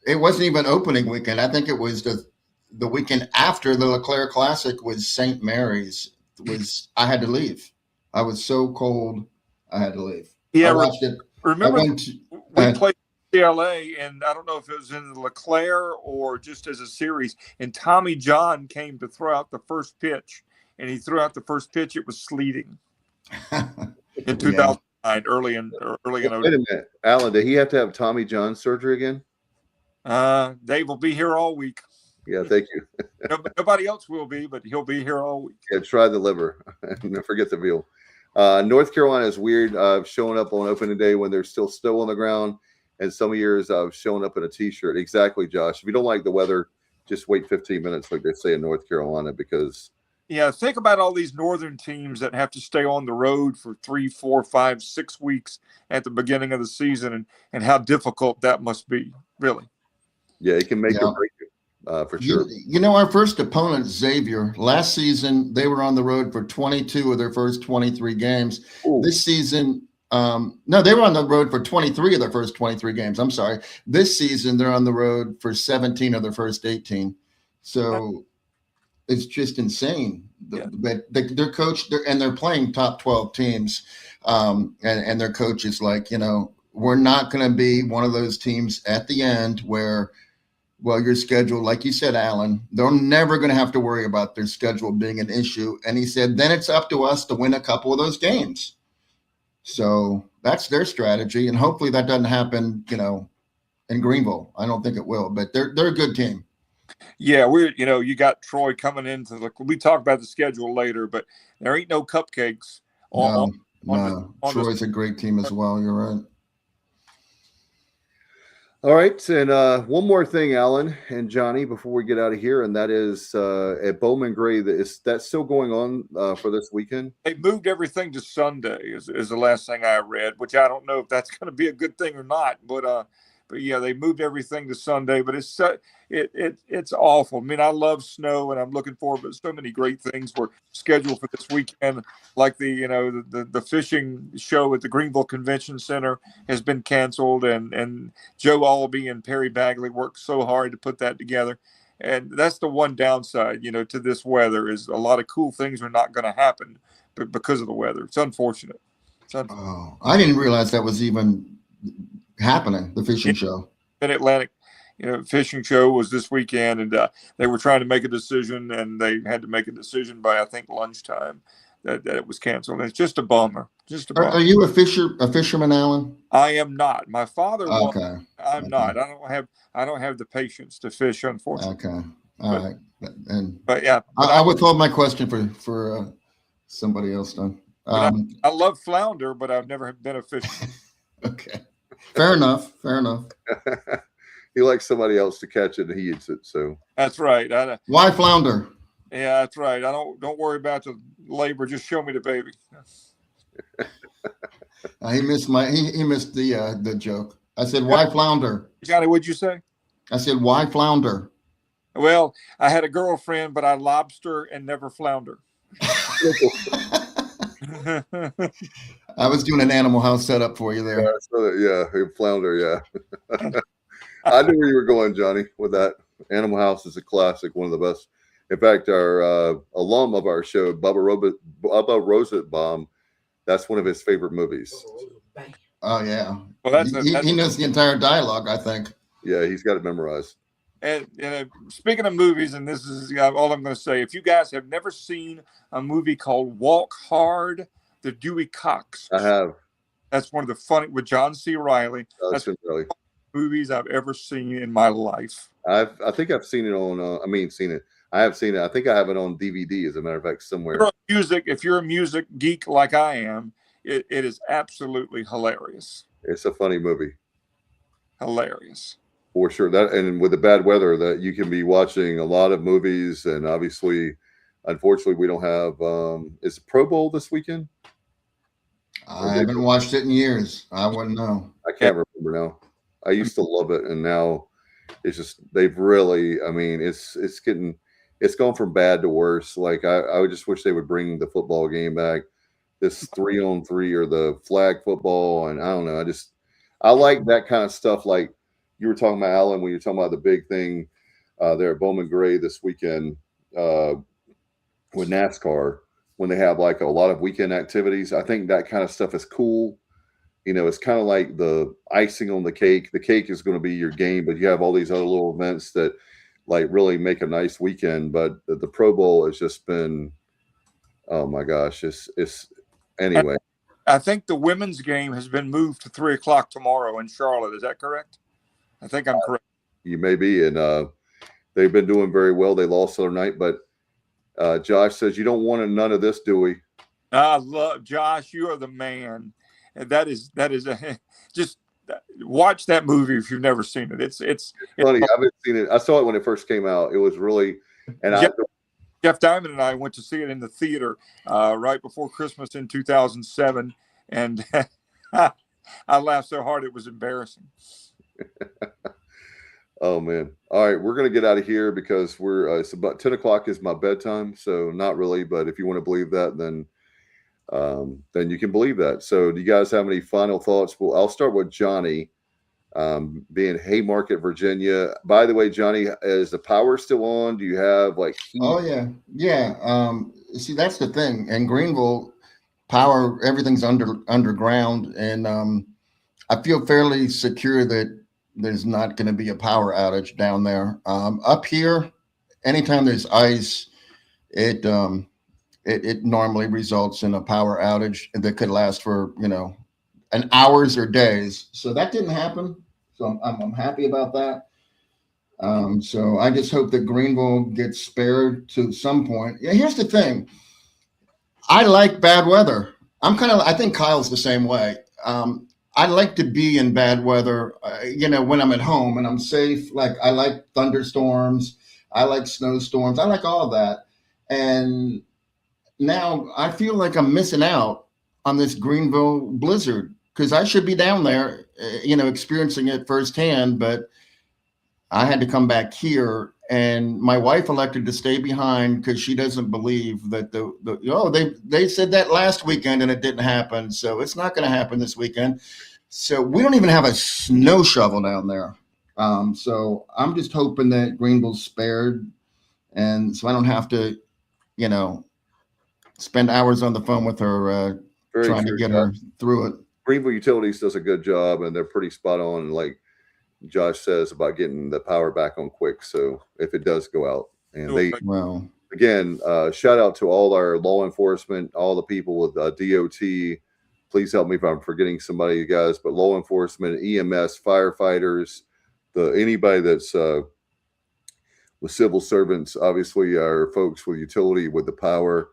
it wasn't even opening weekend. I think it was the weekend after the LeClaire Classic was St. Mary's. I had to leave. I was so cold, I had to leave. Yeah, I watched it. Remember we played CLA, and I don't know if it was in the LeClaire or just as a series. And Tommy John came to throw out the first pitch, and he threw out the first pitch. It was sleeting in 2009, early in. Wait a minute, Alan. Did he have to have Tommy John surgery again? Dave will be here all week. Yeah, thank you. Nobody else will be, but he'll be here all week. Yeah, try the liver. Forget the veal. North Carolina is weird. Showing up on opening day when there's still snow on the ground, and some years I've shown up in a T-shirt. Exactly, Josh. If you don't like the weather, just wait 15 minutes, like they say in North Carolina, because. Yeah, think about all these northern teams that have to stay on the road for 3, 4, 5, 6 weeks at the beginning of the season, and how difficult that must be, really. Yeah, it can make or break it, for sure. Our first opponent, Xavier, last season, they were on the road for 22 of their first 23 games. Ooh. This season, no, they were on the road for 23 of their first 23 games. I'm sorry. This season, they're on the road for 17 of their first 18. So it's just insane. Their coach, they're playing top 12 teams, and their coach is like, we're not going to be one of those teams at the end where, well, your schedule, like you said, Alan, they're never going to have to worry about their schedule being an issue. And he said, then it's up to us to win a couple of those games. So that's their strategy. And hopefully that doesn't happen, in Greenville. I don't think it will, but they're a good team. Yeah, you got Troy coming into we talk about the schedule later, but there ain't no cupcakes. No, on Troy's a great team as well. You're right. All right, and one more thing, Alan and Johnny, before we get out of here, and that is at Bowman Gray. Is that still going on for this weekend? They moved everything to Sunday. Is the last thing I read, which I don't know if that's going to be a good thing or not. But yeah, they moved everything to Sunday. But it's awful. I mean, I love snow, and I'm looking forward to so many great things were scheduled for this weekend, like the fishing show at the Greenville Convention Center has been canceled, and Joe Albee and Perry Bagley worked so hard to put that together. And that's the one downside, to this weather is a lot of cool things are not going to happen because of the weather. It's unfortunate. Oh, I didn't realize that was even happening. The fishing show. Mid-Atlantic, fishing show was this weekend, and they were trying to make a decision, and they had to make a decision by, I think, lunchtime that it was canceled. And it's just a bummer. Are you a fisherman, Alan? I am not. My father was. Okay. I'm not. I don't have the patience to fish, unfortunately. Okay. All right. But yeah, I withhold my question for somebody else then. I love flounder, but I've never been a fisherman. Okay. Fair enough. He likes somebody else to catch it, and he eats it. So that's right. Why flounder? Yeah, that's right. I don't worry about the labor. Just show me the baby. He missed the joke. I said, why flounder? Johnny, what'd you say? I said, why flounder? Well, I had a girlfriend, but I lobster and never flounder. I was doing an Animal House setup for you there. Yeah, flounder. Yeah, I knew where you were going, Johnny, with that. Animal House is a classic, one of the best. In fact, our alum of our show, Bubba Rosenbaum, that's one of his favorite movies. Oh yeah. Well, he knows the entire dialogue, I think. Yeah, he's got it memorized. And speaking of movies, and this is all I'm going to say, if you guys have never seen a movie called Walk Hard, the Dewey Cox. I have. That's one of the funny with John C. Reilly. That's one of the movies I've ever seen in my life. I think I've seen it on. I have seen it. I think I have it on DVD, as a matter of fact, somewhere. If you're a music geek like I am, it is absolutely hilarious. It's a funny movie. Hilarious. For sure. That, and with the bad weather, that you can be watching a lot of movies, and obviously, unfortunately, we don't have. Is the Pro Bowl this weekend? I haven't watched it in years. I wouldn't know. I can't remember now. I used to love it, and now it's just they've really. I mean, it's gone from bad to worse. Like I would just wish they would bring the football game back, this 3-on-3 or the flag football, and I don't know. I like that kind of stuff. Like you were talking about, Alan, when you're talking about the big thing there at Bowman Gray this weekend with NASCAR, when they have like a lot of weekend activities. I think that kind of stuff is cool. It's kind of like the icing on the cake. The cake is going to be your game, but you have all these other little events that like really make a nice weekend. But the Pro Bowl has just been, oh my gosh, it's anyway. I think the women's game has been moved to 3:00 tomorrow in Charlotte. Is that correct? I think I'm correct. You may be, and they've been doing very well. They lost the other night, but Josh says you don't want none of this, Dewey. I love Josh. You are the man. And that is just watch that movie if you've never seen it. It's funny. I haven't seen it. I saw it when it first came out. It was really, and Jeff Diamond and I went to see it in the theater right before Christmas in 2007, and I laughed so hard it was embarrassing. Oh man! All right, we're gonna get out of here because we're it's about 10:00 is my bedtime. So not really, but if you want to believe that, then you can believe that. So do you guys have any final thoughts? Well, I'll start with Johnny, being Haymarket, Virginia. By the way, Johnny, is the power still on? Do you have like heat? Oh yeah. See, that's the thing. In Greenville, power, everything's underground, and I feel fairly secure that there's not going to be a power outage down there. Up here, anytime there's ice, it normally results in a power outage that could last for, an hours or days. So that didn't happen. So I'm happy about that. So I just hope that Greenville gets spared to some point. Yeah, here's the thing. I like bad weather. I think Kyle's the same way. I like to be in bad weather, when I'm at home and I'm safe. Like I like thunderstorms. I like snowstorms. I like all that. And now I feel like I'm missing out on this Greenville blizzard because I should be down there, experiencing it firsthand. But I had to come back here, and my wife elected to stay behind because she doesn't believe that they said that last weekend and it didn't happen, so it's not going to happen this weekend. So we don't even have a snow shovel down there. So I'm just hoping that Greenville's spared, and so I don't have to, spend hours on the phone with her trying to get her through it. Greenville Utilities does a good job, and they're pretty spot on. Like Josh says about getting the power back on quick. So if it does go out, and again, shout out to all our law enforcement, all the people with DOT. Please help me if I'm forgetting somebody, you guys, but law enforcement, EMS, firefighters, anybody that's with civil servants, obviously our folks with utility, with the power,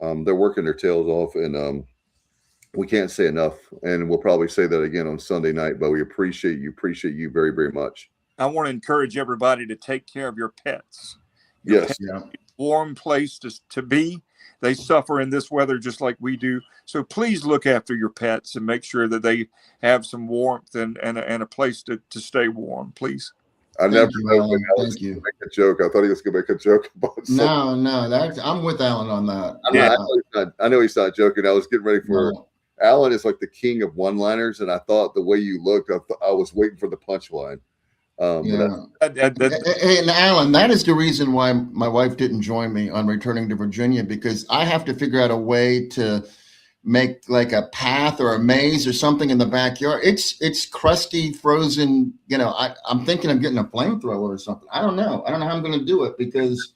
they're working their tails off, and we can't say enough, and we'll probably say that again on Sunday night, but we appreciate you very, very much. I want to encourage everybody to take care of your pets. Yes. Warm place to be. They suffer in this weather just like we do. So please look after your pets and make sure that they have some warmth and a place to stay warm, please. I never know when Alan was going to make a joke. I thought he was going to make a joke about something. No, I'm with Alan on that. I know he's not joking. I was getting ready for Alan is like the king of one-liners, and I thought the way you looked, I was waiting for the punchline. And Alan, that is the reason why my wife didn't join me on returning to Virginia, because I have to figure out a way to make like a path or a maze or something in the backyard. It's crusty, frozen. I'm thinking of getting a flamethrower or something. I don't know how I'm going to do it, because,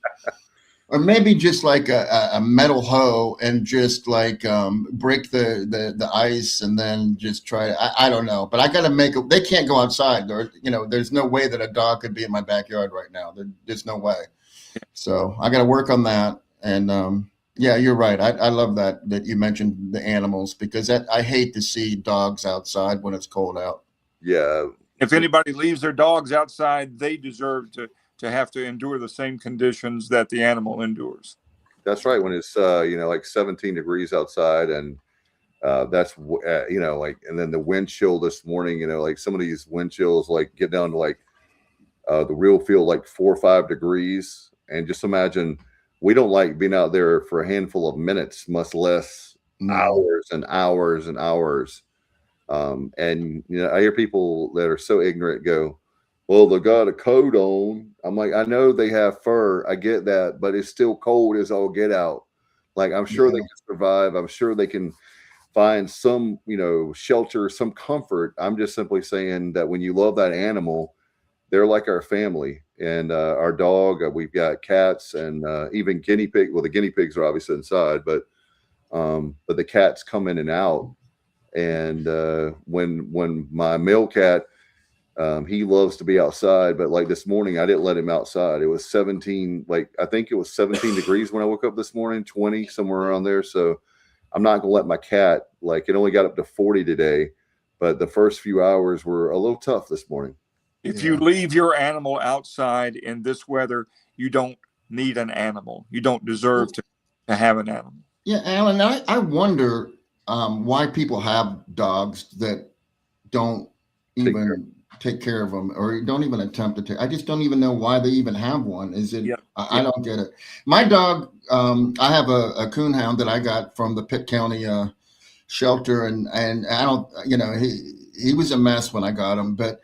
or maybe just like a metal hoe and just like break the ice and then just try. I don't know, but I got to they can't go outside. There's no way that a dog could be in my backyard right now. There's no way. So I got to work on that. And yeah, you're right. I love that you mentioned the animals, because I hate to see dogs outside when it's cold out. Yeah. If anybody leaves their dogs outside, they deserve to have to endure the same conditions that the animal endures. That's right. When it's like 17 degrees outside, and that's and then the wind chill this morning, like some of these wind chills like get down to like the real feel like 4 or 5 degrees. And just imagine, we don't like being out there for a handful of minutes, much less hours and hours and hours. And I hear people that are so ignorant go, well, they got a coat on. I'm like, I know they have fur. I get that, but it's still cold as all get out. Like, I'm sure they can survive. I'm sure they can find some, shelter, some comfort. I'm just simply saying that when you love that animal, they're like our family. And our dog, we've got cats, and even guinea pig. Well, the guinea pigs are obviously inside, but the cats come in and out. And when my male cat, he loves to be outside, but like this morning, I didn't let him outside. It was 17, I think it was 17 degrees when I woke up this morning, 20, somewhere around there. So I'm not going to let my cat, it only got up to 40 today, but the first few hours were a little tough this morning. If you leave your animal outside in this weather, you don't need an animal. You don't deserve to have an animal. Yeah, Alan, I wonder why people have dogs that don't even take care of them, or don't even attempt to take. I just don't even know why they even have one. Is it? Yep. I don't get it. My dog, I have a coonhound that I got from the Pitt County shelter, and I don't, he was a mess when I got him, but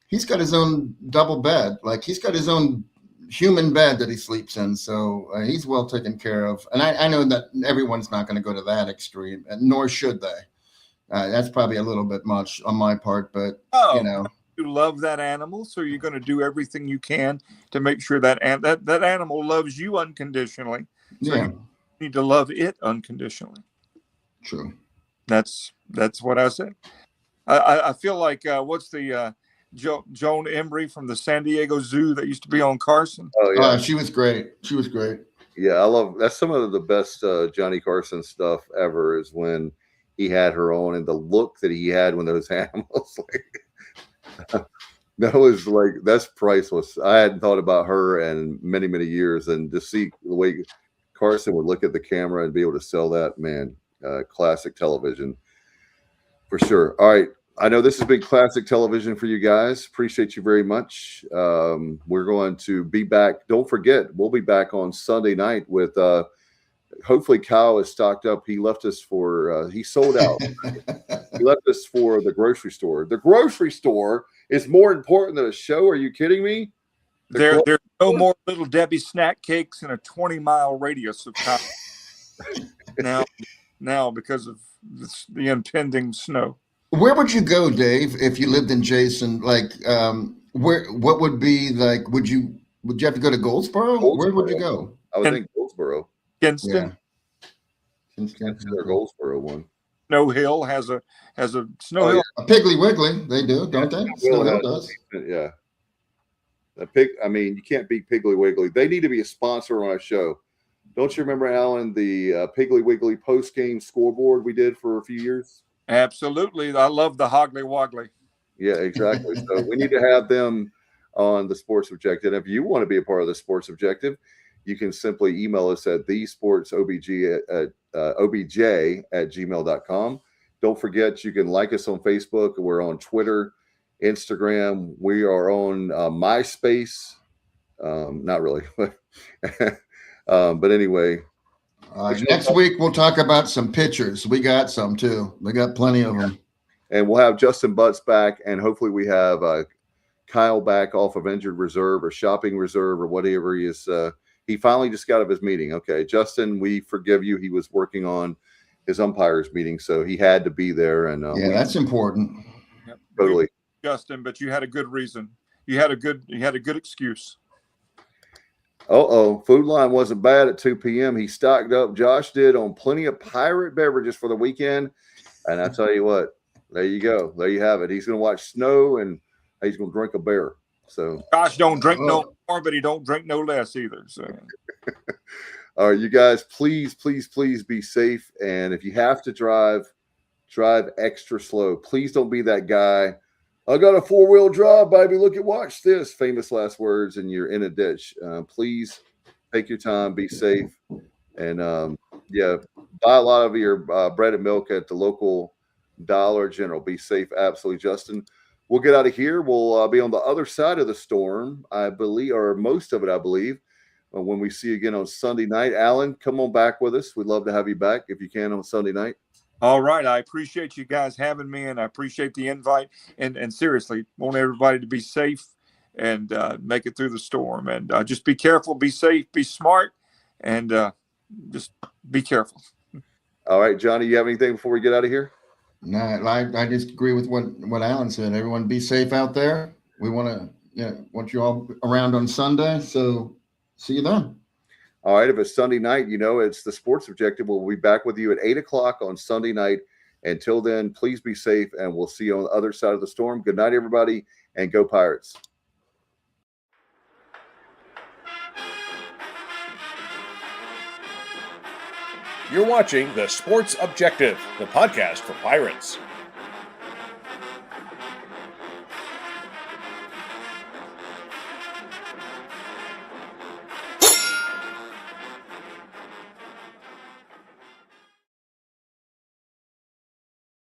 he's got his own double bed. Like, he's got his own human bed that he sleeps in. So he's well taken care of. And I know that everyone's not going to go to that extreme, and nor should they. That's probably a little bit much on my part, but you love that animal, so you're going to do everything you can to make sure that animal loves you unconditionally. So you need to love it unconditionally. True. That's what I said. I feel like what's the Joan Emery from the San Diego Zoo that used to be on Carson. Oh yeah, She was great. She was great. yeah. I love that's some of the best Johnny Carson stuff ever. Is when he had her on and the look that he had when those animals like. That was like that's priceless. I hadn't thought about her in many, many years, and to see the way Carson would look at the camera and be able to sell that, man, classic television for sure. All right, I know this has been classic television for you guys. Appreciate you very much. We're going to be back. Don't forget, we'll be back on Sunday night with. Hopefully, Kyle is stocked up. He left us for. He sold out. He left us for the grocery store. The grocery store is more important than a show. Are you kidding me? There's no more Little Debbie snack cakes in a 20-mile radius of time now because of the impending snow. Where would you go, Dave, if you lived in Jason? Like, what would be like? Would you have to go to Goldsboro? Where would you go? I would think Goldsboro. Kinston. Yeah. That's their Goldsboro one. Snow Hill has a Snow Hill. A Piggly Wiggly, they do, don't they? Snow Hill does. Yeah. I mean, you can't beat Piggly Wiggly. They need to be a sponsor on our show. Don't you remember, Alan, the Piggly Wiggly post-game scoreboard we did for a few years? Absolutely. I love the Hoggly Woggly. Yeah, exactly. So we need to have them on the Sports Objective. And if you want to be a part of the Sports Objective, you can simply email us at thesportsobj@gmail.com. Don't forget, you can like us on Facebook. We're on Twitter, Instagram. We are on MySpace. Not really. But anyway. Next week, we'll talk about some pitchers. We got some, too. We got plenty of them. And we'll have Justin Butts back, and hopefully we have Kyle back off of injured reserve or shopping reserve or whatever he is. He finally just got out of his meeting. Okay, Justin, we forgive you. He was working on his umpires meeting, so he had to be there. And that's important. Yep. Totally, Justin. But you had a good reason. You had a good excuse. Food Line wasn't bad at 2 p.m. He stocked up. Josh did on plenty of pirate beverages for the weekend. And I tell you what, there you go. There you have it. He's going to watch snow and he's going to drink a beer. So Josh don't drink no more, but he don't drink no less either. So, all right, you guys, please be safe. And if you have to drive extra slow. Please don't be that guy. I got a 4-wheel drive, baby. Watch this. Famous last words, and you're in a ditch. Please take your time, be safe, and buy a lot of your bread and milk at the local Dollar General. Be safe, absolutely, Justin. We'll get out of here. We'll be on the other side of the storm, I believe, or most of it, I believe, when we see you again on Sunday night. Alan, come on back with us. We'd love to have you back if you can on Sunday night. All right. I appreciate you guys having me, and I appreciate the invite. And seriously, want everybody to be safe and make it through the storm. And just be careful, be safe, be smart, and just be careful. All right, Johnny, you have anything before we get out of here? No, I just agree with what Alan said. Everyone be safe out there. We want you all around on Sunday. So see you then. All right. If it's Sunday night, it's the Sports Objective. We'll be back with you at 8:00 on Sunday night. Until then, please be safe, and we'll see you on the other side of the storm. Good night, everybody, and go Pirates. You're watching the Sports Objective, the podcast for Pirates.